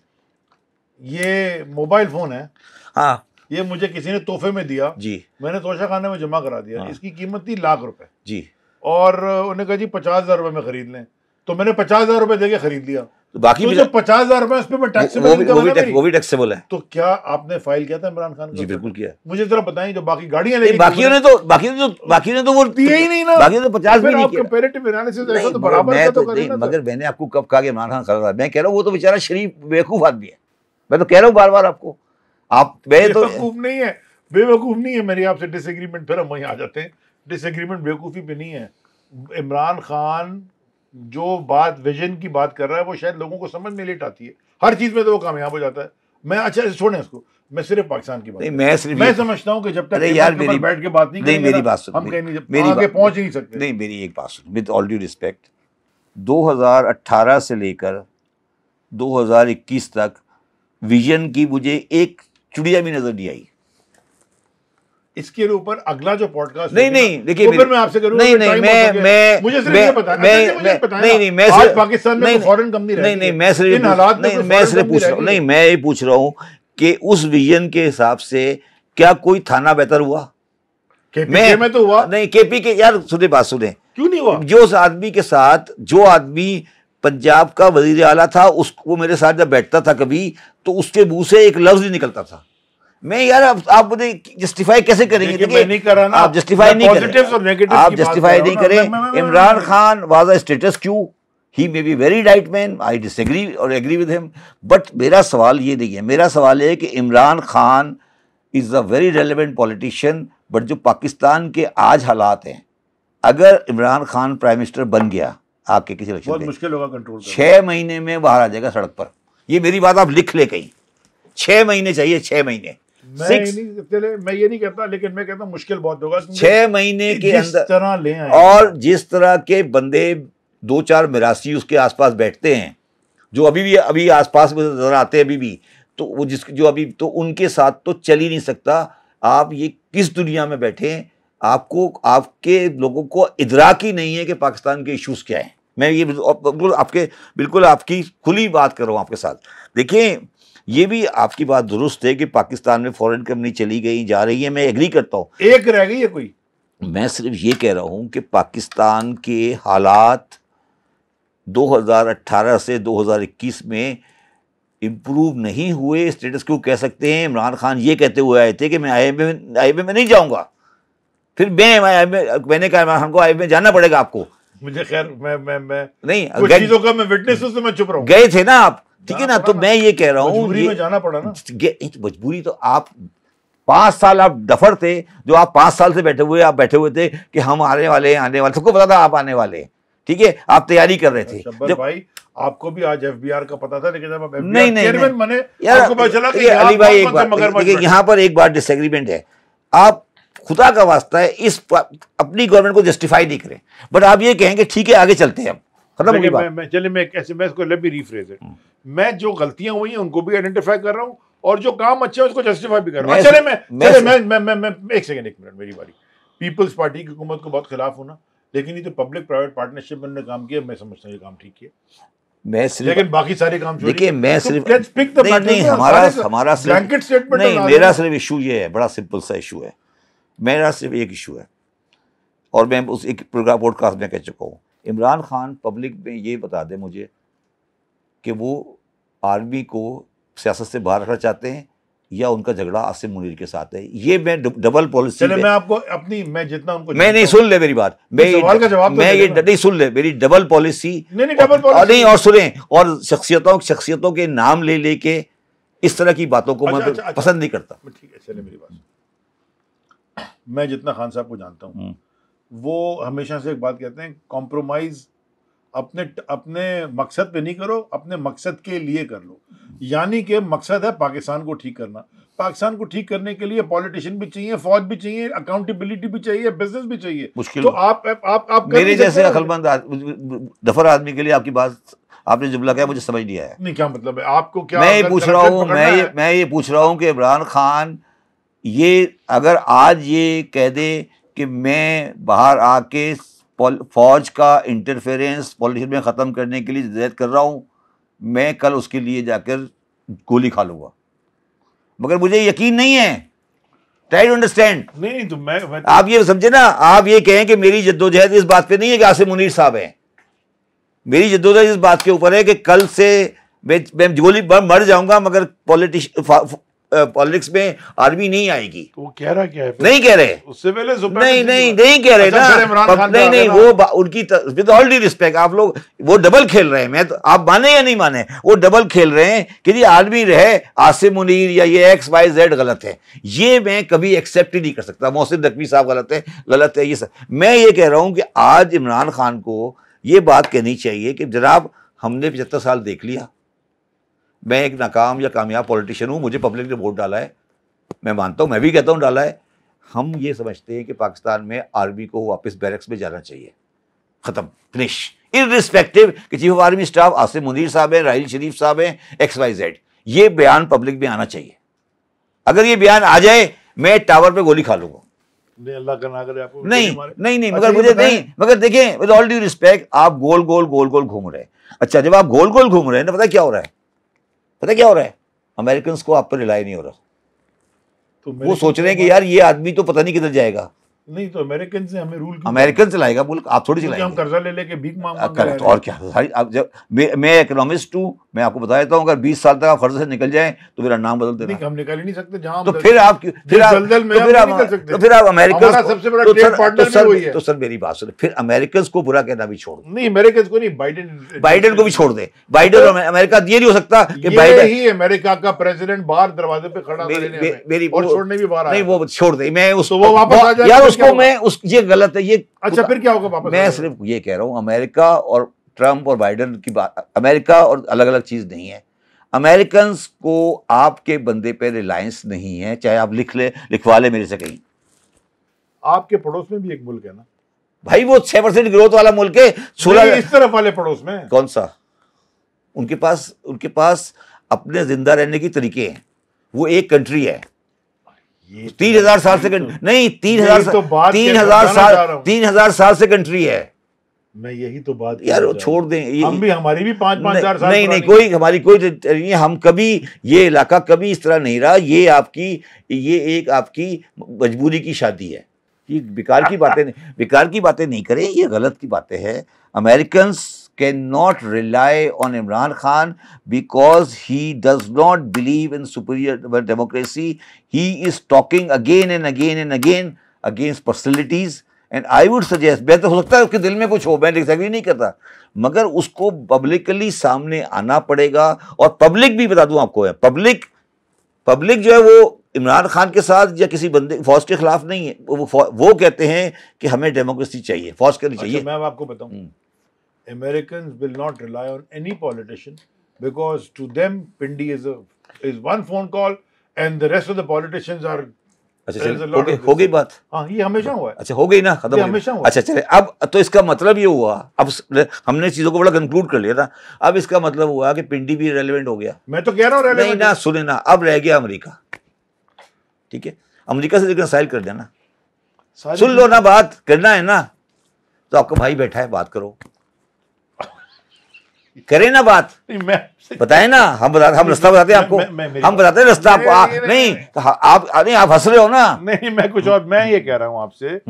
ये मोबाइल फोन है, हाँ, ये मुझे किसी ने तोहफे में दिया जी, मैंने तोशा खाने में जमा करा दिया। इसकी कीमत थी ₹1,00,000 जी, और उन्होंने कहा जी 50,000 में खरीद लें, तो मैंने 50,000 दे के खरीद लिया। तो बाकी तो जो 50,000 उस पर टैक्सेबल वो भी टैक्सेबल है। तो क्या आपने फाइल किया था इमरान खान? जी बिल्कुल किया। मुझे जरा बताएं, जो बाकी गाड़ियां लेके बाकियों ने तो वो दिए ही नहीं ना, बाकी तो 50 भी नहीं किया। कंपैरेटिव एनालिसिस ऐसा तो बराबर का तो करें ना। मगर मैंने आपको कब कहा कि इमरान खान खड़ा रहा? मैं कह रहा हूँ वो तो बेचारा शरीफ बेवकूफ आदमी है। मैं तो कह रहा हूँ बार बार आपको, आप बेवकूफ नहीं है, बेवकूफ नहीं है। मेरी आपसे डिसएग्रीमेंट, फिर हम वहीं आ जाते हैं। डिसएग्रीमेंट बेवकूफ़ी पे नहीं है। इमरान खान जो बात विजन की बात कर रहा है वो शायद लोगों को समझ में लेट आती है, हर चीज़ में तो वो कामयाब हो जाता है। मैं अच्छा छोड़ें इसको, मैं सिर्फ पाकिस्तान की बात नहीं, मैं समझता हूँ कि जब तक यार मेरी बैठ के बात नहीं करेंगे, मेरी बात सुन, हम कहीं नहीं आगे पहुंच नहीं सकते। नहीं, मेरी एक बात सुन, विद ऑल ड्यू रिस्पेक्ट, 2018 से लेकर 2021 तक विजन की मुझे एक चुड़िया भी नजर नहीं आई। इसके ऊपर अगला जो पॉडकास्ट नहीं देखिए, तो फिर मैं आपसे करूंगा। मैं मुझे सिर्फ ये बताना नहीं, मैं आज पाकिस्तान में फॉरेन कंपनी नहीं, मैं सिर्फ पूछ रहा हूँ, नहीं मैं ये पूछ रहा हूँ कि उस विजन के हिसाब से क्या कोई थाना बेहतर हुआ? केपी में तो हुआ नहीं, केपी के यार सुने, बात सुने, क्यों नहीं हुआ? जो उस आदमी के साथ, जो आदमी पंजाब का वजीर आला था, उसको मेरे साथ जब बैठता था कभी, तो उसके मुंह से एक लफ्ज नहीं निकलता था। मैं यार आप मुझे जस्टिफाई कैसे करेंगे? देखिए नहीं कर रहा ना, आप जस्टिफाई नहीं करें, आप जस्टिफाई नहीं करें। Imran Khan was a status Q, he may be very right man, I disagree और एग्री विद हिम, बट मेरा सवाल ये नहीं है। मेरा सवाल है कि Imran Khan is a very relevant politician, but जो पाकिस्तान के आज हालात हैं, अगर इमरान खान प्राइम मिनिस्टर बन गया आपके किसी इलेक्शन बहुत मुश्किल होगा कंट्रोल, 6 महीने में बाहर आ जाएगा सड़क पर। ये मेरी बात आप लिख ले कहीं, 6 महीने चाहिए, 6 महीने। मैं ये नहीं कहता, लेकिन मैं कहता हूँ मुश्किल बहुत होगा 6 महीने के अंदर तरह ले आए। और जिस तरह के बंदे 2-4 मिरासी उसके आसपास बैठते हैं, जो अभी आसपास में नजर आते हैं अभी भी, तो वो जो अभी, तो उनके साथ तो चल ही नहीं सकता। आप ये किस दुनिया में बैठे हैं? आपको, आपके लोगों को इदराक ही नहीं है कि पाकिस्तान के इश्यूज क्या हैं। मैं ये बिल्कुल आपकी खुली बात कर रहा हूँ आपके साथ। देखिए, ये भी आपकी बात दुरुस्त है कि पाकिस्तान में फॉरेन कंपनी चली गई, जा रही है, मैं एग्री करता हूँ। एक रह गई है कोई? मैं सिर्फ ये कह रहा हूँ कि पाकिस्तान के हालात 2018 से 2021 में इम्प्रूव नहीं हुए। स्टेटस क्यों कह सकते हैं? इमरान खान ये कहते हुए आए थे कि मैं IMF में नहीं जाऊँगा, फिर मैंने कहा इमरान खान को IMF में जाना पड़ेगा आपको। मुझे खैर मैं नहीं, कुछ चीज़ों का मैं विटनेस हूं, तो मैं चुप रहूं। गए थे ना आप, ठीक है ना? तो मैं ये कह रहा हूँ मजबूरी में जाना पड़ा ना। मजबूरी तो आप 5 साल आप डफर थे, जो आप 5 साल से आप बैठे हुए थे कि हम आने वाले हैं, सबको पता था आप आने वाले हैं, ठीक है, आप तैयारी कर रहे थे। जब भाई आपको भी आज एफबीआर का पता था, लेकिन जब आप नहीं चेयरमैन बने, आपको पता चला कि अली भाई एक बात, यहाँ पर एक बार डिसएग्रीमेंट है। आप खुदा का वास्ता है इस अपनी गवर्नमेंट को जस्टिफाई नहीं करें, बट आप ये कहेंगे ठीक है आगे चलते हैं, खत्म हो गई बात। चलिए मैं कैसे, मैं इसको लेट मी रीफ्रेज इट, मैं जो गलतियां हुई हैं उनको भी आइडेंटिफाई कर रहा हूं और जो काम अच्छे हैं उसको जस्टिफाई भी कर रहा हूं। चले मैं एक मिनट मेरी बारी। पीपल्स पार्टी की हुकूमत को बहुत खिलाफ हूं ना, लेकिन ये तो पब्लिक प्राइवेट पार्टनरशिप में काम किया, मैं समझता हूं ये काम ठीक है। मैं सिर्फ, लेकिन बाकी सारे काम देखिए मैं सिर्फ नहीं हमारा ब्लैंकेट स्टेटमेंट नहीं, मेरा सिर्फ इशू ये है, बड़ा सिंपल सा इशू है, मेरा सिर्फ एक इशू है, और मैं उस एक प्रोग्राम पॉडकास्ट में कह चुका हूँ। इमरान खान पब्लिक में ये बता दे मुझे कि वो आर्मी को सियासत से बाहर रखना चाहते हैं या उनका झगड़ा आसिम मुनीर के साथ है। ये मैं डबल पॉलिसी, चले मैं आपको अपनी, मैं जितना उनको, मैं नहीं, सुन ले मेरी बात, सवाल का जवाब मैं ये नहीं, सुन ले मेरी डबल पॉलिसी, डबल पॉलिसी नहीं, और सुने, और शख्सियतों के नाम ले लेके इस तरह की बातों को मैं पसंद नहीं करता। ठीक है, चले मेरी बात, मैं जितना खान साहब को जानता हूँ वो हमेशा से एक बात कहते हैं, कॉम्प्रोमाइज अपने मकसद पे नहीं करो, अपने मकसद के लिए कर लो। यानी कि मकसद है पाकिस्तान को ठीक करना, पाकिस्तान को ठीक करने के लिए पॉलिटिशियन भी चाहिए, फौज भी चाहिए, अकाउंटेबिलिटी भी चाहिए, बिजनेस भी चाहिए। मुश्किल तो आप मेरे जैसे अक्लमंद डफर आदमी के लिए आपकी बात, आपने जुमला क्या मुझे समझ नहीं आया। नहीं, क्या मतलब है आपको, क्या मैं ये पूछ रहा हूँ, मैं ये पूछ रहा हूँ कि इमरान खान ये अगर आज ये कह दे कि मैं बाहर आके फौज का इंटरफेरेंस पॉलिटिक्स में ख़त्म करने के लिए जद्दोजहद कर रहा हूँ, मैं कल उसके लिए जाकर गोली खा लूँगा, मगर मुझे यकीन नहीं है। Try to understand. नहीं तो मैं आप ये समझे ना, आप ये कहें कि मेरी जद्दोजहद इस बात पे नहीं है कि आसिम मुनीर साहब हैं, मेरी जद्दोजहद इस बात के ऊपर है कि कल से मैं गोली मर जाऊंगा मगर पॉलिटिक्स में आर्मी नहीं आएगी। तो वो कह रहा क्या है? नहीं कह रहे, उससे पहले नहीं कह रहे ना, नहीं वो उनकी विद ऑल ड्यू रिस्पेक्ट, आप लोग वो डबल खेल रहे हैं। मैं तो, आप माने या नहीं माने, वो डबल खेल रहे हैं कि जी आर्मी रहे, आसिम मुनीर या ये XYZ गलत है, ये मैं कभी एक्सेप्ट ही नहीं कर सकता। मोहसिन नकवी साहब गलत है ये सब। मैं ये कह रहा हूं कि आज इमरान खान को ये बात कहनी चाहिए कि जनाब हमने 75 साल देख लिया, मैं एक नाकाम या कामयाब पॉलिटिशियन हूँ, मुझे पब्लिक ने वोट डाला है, मैं मानता हूँ, मैं भी कहता हूँ डाला है। हम ये समझते हैं कि पाकिस्तान में आर्मी को वापस बैरक्स में जाना चाहिए, ख़त्म, फिनिश, इररिस्पेक्टिव कि chief of army staff Asim Munir साहब हैं, राहील शरीफ साहब हैं, XYZ। ये बयान पब्लिक में आना चाहिए। अगर ये बयान आ जाए मैं टावर पर गोली खा लूँगा। नहीं, अल्लाह का ना करे आपको नहीं, मगर मुझे नहीं, मगर देखें विद ऑल ड्यू रिस्पेक्ट, आप गोल गोल घूम रहे हैं। अच्छा, जब आप गोल गोल घूम रहे हैं ना, पता क्या हो रहा है, अमेरिकन को आप पर रिलाई नहीं हो रहा, तो वो सोच रहे हैं कि यार ये आदमी तो पता नहीं किधर जाएगा। नहीं तो अमेरिकन से हमें रूल, अमेरिकन चलाएगा मुल्क, आप थोड़ी चलाएंगे। हम कर्जा ले लेके भीख मांग करेक्ट, और क्या। अब जब मैं इकोनॉमिस्ट हूँ, मैं आपको बता देता हूँ, अगर 20 साल तक आप कर्जे से निकल जाएं तो मेरा नाम बदल देना। हम निकल ही नहीं सकते जहां, तो फिर आप अमेरिकन सबसे बड़ा ट्रेड पार्टनर भी वही है। तो सर मेरी बात सुने, फिर अमेरिकन को बुरा कहना भी छोड़ दो। नहीं, अमेरिकन को नहीं, बाइडेन को भी छोड़ दे। बाइडेन और अमेरिका, ये नहीं हो सकता कि बाइडेन ही अमेरिका का प्रेसिडेंट बाहर दरवाजे पे खड़ा मेरी और छोड़ने भी बाहर, नहीं वो छोड़ दे, मैं उसको वापस आ जाए यार, उसको मैं उस, ये गलत है ये। अच्छा फिर क्या होगा वापस? मैं सिर्फ ये कह रहा हूँ, अमेरिका और ट्रंप और बाइडेन की बात, अमेरिका और अलग अलग चीज नहीं है। अमेरिकन को आपके बंदे पे रिलायंस नहीं है, चाहे आप लिखवा ले मेरे से कहीं। आपके पड़ोस में भी एक मुल्क है ना भाई, वो 6% ग्रोथ वाला मुल्क है। 16 इस तरफ वाले पड़ोस में कौन सा? उनके पास अपने जिंदा रहने की तरीके हैं, वो एक कंट्री है। 3000 साल से नहीं, 3000 साल से कंट्री है। मैं यही तो बात यार छोड़ दें, हम भी, हमारी भी 5-5 साल नहीं, कोई हमारी कोई नहीं, हम कभी ये इलाका कभी इस तरह नहीं रहा। ये एक आपकी मजबूरी की शादी है। ये बेकार की बातें नहीं करें, ये गलत की बातें हैं। Americans cannot rely on Imran Khan because he does not believe in superior democracy. He is talking again and again against personalities. And I would suggest, मैं तो हो सकता है उसके दिल में कुछ हो, मैं डिसएग्री नहीं करता, मगर उसको पब्लिकली सामने आना पड़ेगा। और पब्लिक भी बता दूं आपको है, पब्लिक जो है वो इमरान खान के साथ या किसी बंदे फौज के खिलाफ नहीं है, वो कहते हैं कि हमें डेमोक्रेसी चाहिए, फौज करनी चाहिए। मैं आपको बताऊं, Americans will not rely on any politician because to them Pindi is one phone call and the rest of the politicians are. अच्छा चलिए, हो गई बात। हाँ, ये हमेशा हुआ है। अच्छा हो गई ना, खत्म हमेशा हुआ। अच्छा चले, अब तो इसका मतलब ये हुआ, अब हमने चीजों को बड़ा कंक्लूड कर लिया था, अब इसका मतलब हुआ कि पिंडी भी रेलेवेंट हो गया। मैं तो कह रहा हूँ नहीं ना, सुने ना, अब रह गया अमेरिका। ठीक है, अमेरिका से रिकंसाइल कर देना, सुन लो ना, बात करना है ना, तो आपका भाई बैठा है, बात करो, करें ना बात, बताए ना, हम रास्ता बताते हैं आपको, हम बताते हैं रास्ता आपको। नहीं आप हंस रहे हो ना। नहीं, मैं कुछ और, मैं ये कह रहा हूं आपसे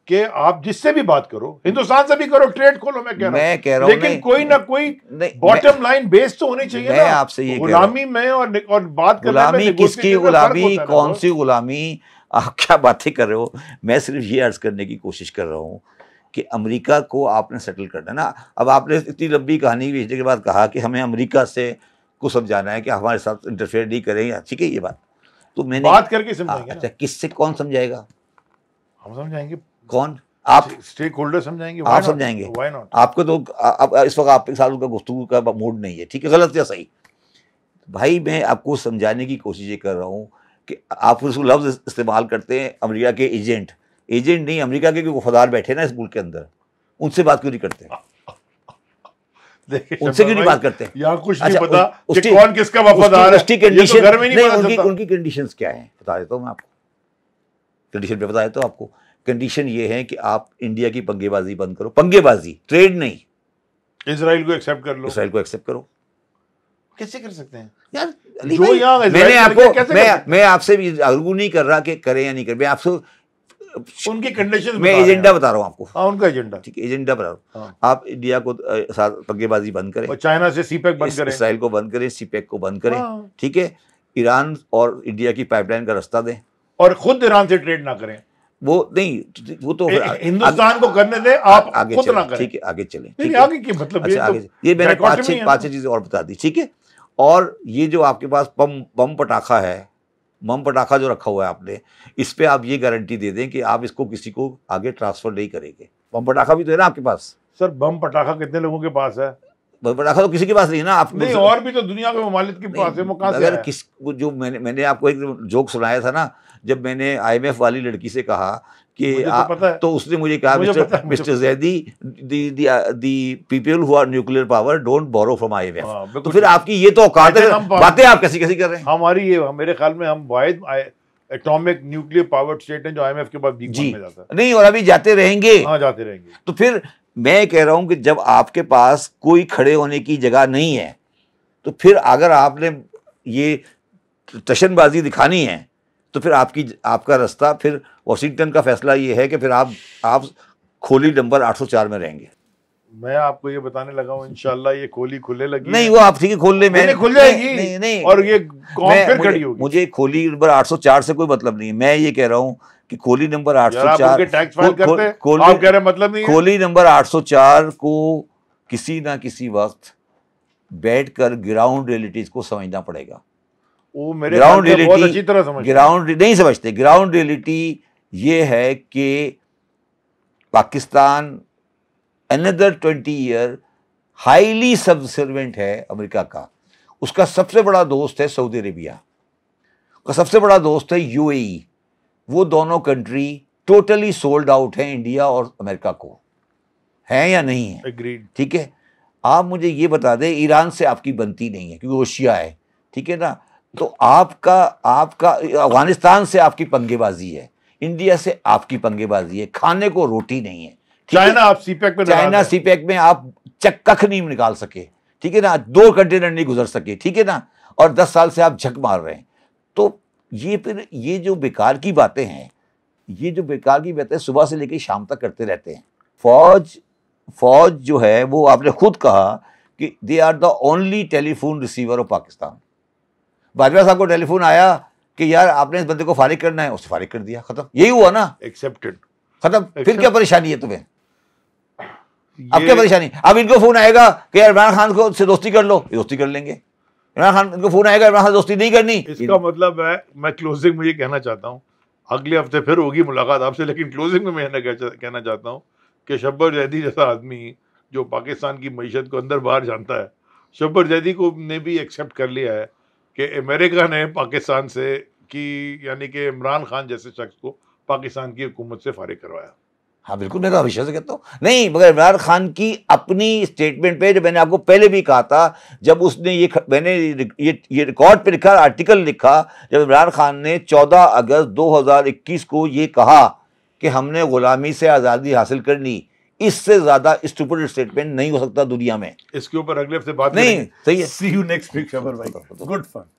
कि आप जिससे भी बात करो, हिंदुस्तान से भी करो, ट्रेड खोलो, मैं कह रहा हूं, लेकिन कोई ना कोई बॉटम लाइन बेस तो होनी चाहिए। मैं आपसे ये गुलामी में और बात करने में, गुलामी किसकी गुलामी, कौन सी गुलामी, आप क्या बातें कर रहे हो। मैं सिर्फ ये अर्ज करने की कोशिश कर रहा हूँ कि अमेरिका को आपने सेटल करना ना। अब आपने इतनी लंबी कहानी भेजने के बाद कहा कि हमें अमेरिका से को समझाना है कि हमारे साथ इंटरफेयर नहीं करेंगे, ठीक है ये बात, तो मैंने बात करके समझाएंगे। अच्छा, किससे, कौन समझाएगा? हम समझाएंगे। कौन? आप स्टेक होल्डर समझाएंगे। आप समझाएंगे? आपको तो अब इस वक्त आपके साथ उनका गुफ्तगू का मूड नहीं है, ठीक है, गलत या सही भाई, मैं आपको समझाने की कोशिश ये कर रहा हूँ कि आप उसको लफ्ज इस्तेमाल करते हैं अमेरिका के एजेंट नहीं, अमेरिका के वफादार बैठे ना इस मुल्क के अंदर, उनसे बात क्यों नहीं करते? उनसे क्यों नहीं बात करते? यहाँ कुछ नहीं पता कि कौन किसका वफादार है। उसकी कंडीशन नहीं, उनकी कंडीशंस क्या है बता देता हूँ मैं आपको, कंडीशन पे बता देता हूँ आपको। कंडीशन ये है कि आप इंडिया की पंगेबाजी बंद करो, पंगेबाजी, ट्रेड नहीं, इजराइल को एक्सेप्ट कर लो। इजराइल को एक्सेप्ट करो। कैसे कर सकते हैं यार? मैंने आपको, मैं आपसे भी आर्गू नहीं कर रहा कि करें या नहीं करें, मैं आपसे उनकी कंडीशन, मैं एजेंडा बता रहा हूँ आपको। हाँ, उनका एजेंडा, ठीक है, एजेंडा बता रहा हूँ। आप इंडिया को साथ पंगेबाजी बंद करें, और चाइना से सीपेक बंद करें, इसराइल को बंद करें, सीपेक को बंद करें, ठीक है, ईरान और इंडिया की पाइपलाइन का रास्ता दें, और खुद ईरान से ट्रेड ना करें। वो नहीं, वो तो हिंदुस्तान को करने दें, आप आगे खुद ना करें। ठीक है, आगे चलें। आगे की मतलब ये मैंने पांच चीजें और बता दी, ठीक है। और ये जो आपके पास बम पटाखा है, बम पटाखा जो रखा हुआ है आपने, इस पे आप ये गारंटी दे दें कि आप इसको किसी को आगे ट्रांसफर नहीं करेंगे। बम पटाखा भी तो है ना आपके पास। सर, बम पटाखा कितने लोगों के पास है? बम पटाखा तो किसी के पास नहीं ना। आप नहीं, और भी तो दुनिया के ममालिक के पास है। वो कहां से अगर किस जो मैंने आपको एक जोक सुनाया था ना, जब मैंने IMF वाली लड़की से कहा कि तो उसने मुझे कहा, mister Zaidi, the people who are nuclear power don't borrow from IMF। तो फिर आपकी ये तो औकात है, बातें आप कैसी कैसी कर रहे हैं। हमारी ये, मेरे ख्याल में हम वाहिद एटॉमिक न्यूक्लियर पावर्ड स्टेट है जो IMF के बाद भीख मांगने जाता है। नहीं, और अभी जाते रहेंगे। हाँ, जाते रहेंगे। तो फिर मैं कह रहा हूं कि जब आपके पास कोई खड़े होने की जगह नहीं है, तो फिर अगर आपने ये टशनबाजी दिखानी है, तो फिर आपका रास्ता, फिर वॉशिंगटन का फैसला ये है कि फिर आप खोली नंबर 804 में रहेंगे। मैं आपको ये बताने लगा हूं, इंशाल्लाह ये खोली खुलने लगी। नहीं, वो आप ठीक है खोल ले, मैंने खुल जाएगी। नहीं, और ये कौन फिर खड़ी होगी। मुझे खोली नंबर 804 से कोई मतलब नहीं है। मैं ये कह रहा हूं कि खोली नंबर 804 टैक्स फाइल करते हैं, आप कह रहे मतलब नहीं है। खोली नंबर 804 को किसी ना किसी वक्त बैठकर ग्राउंड रियलिटीज को समझना पड़ेगा। वो मेरे ग्राउंड रियलिटी बहुत अच्छी तरह समझते, ग्राउंड नहीं समझते। ग्राउंड रियलिटी ये है कि पाकिस्तान अनदर 20 ईयर हाईली सबसर्वेंट है अमेरिका का। उसका सबसे बड़ा दोस्त है सऊदी अरेबिया, उसका सबसे बड़ा दोस्त है UAE। वो दोनों कंट्री टोटली सोल्ड आउट है इंडिया और अमेरिका को, है या नहीं है? एग्रीड। ठीक है, आप मुझे ये बता दें, ईरान से आपकी बनती नहीं है क्योंकि वो शिया है, ठीक है ना। तो आपका अफगानिस्तान से आपकी पंगेबाजी है, इंडिया से आपकी पंगेबाजी है, खाने को रोटी नहीं है। चाइना आप सीपेक में, चाइना सीपेक में आप कख नहीं निकाल सके, ठीक है ना, 2 कंटेनर नहीं गुजर सके, ठीक है ना, और 10 साल से आप झक मार रहे हैं। तो ये फिर ये जो बेकार की बातें हैं, ये जो बेकार की बातें सुबह से लेकर शाम तक करते रहते हैं। फौज जो है वो आपने खुद कहा कि they are the only telephone receiver of Pakistan. Bajwa sahab को टेलीफोन आया कि यार आपने इस बंदे को फारिग करना है, उससे फारिग कर दिया, खत्म, यही हुआ ना, एक्सेप्टेड, खत्म। फिर क्या परेशानी है तुम्हें? अब क्या परेशानी? अब इनको फोन आएगा कि इमरान खान को से दोस्ती कर लो, दोस्ती कर लेंगे। इमरान खान को फोन आएगा इमरान खान दोस्ती नहीं करनी। इसका मतलब है, मैं क्लोजिंग में ये कहना चाहता हूँ, अगले हफ्ते फिर होगी मुलाकात आपसे, लेकिन क्लोजिंग में मैं कहना चाहता हूँ कि शब्बर जैदी जैसा आदमी जो पाकिस्तान की मईशत को अंदर बाहर जानता है, शब्बर जैदी को ने भी एक्सेप्ट कर लिया है कि अमेरिका ने पाकिस्तान से यानी कि इमरान खान जैसे शख्स को पाकिस्तान की हुकूमत से फारिग करवाया। हाँ बिल्कुल, मैं तो हमेशा से कहता हूँ नहीं, मगर इमरान खान की अपनी स्टेटमेंट पे, जो मैंने आपको पहले भी कहा था, जब उसने मैंने ये रिकॉर्ड पे लिखा, आर्टिकल लिखा, जब इमरान खान ने 14 अगस्त 2021 को ये कहा कि हमने गुलामी से आज़ादी हासिल करनी, इससे ज्यादा स्टूपिड स्टेटमेंट नहीं हो सकता दुनिया में। इसके ऊपर अगले हफ्ते बात नहीं, सही है। सी यू नेक्स्ट वीक शबर भाई, गुड फन।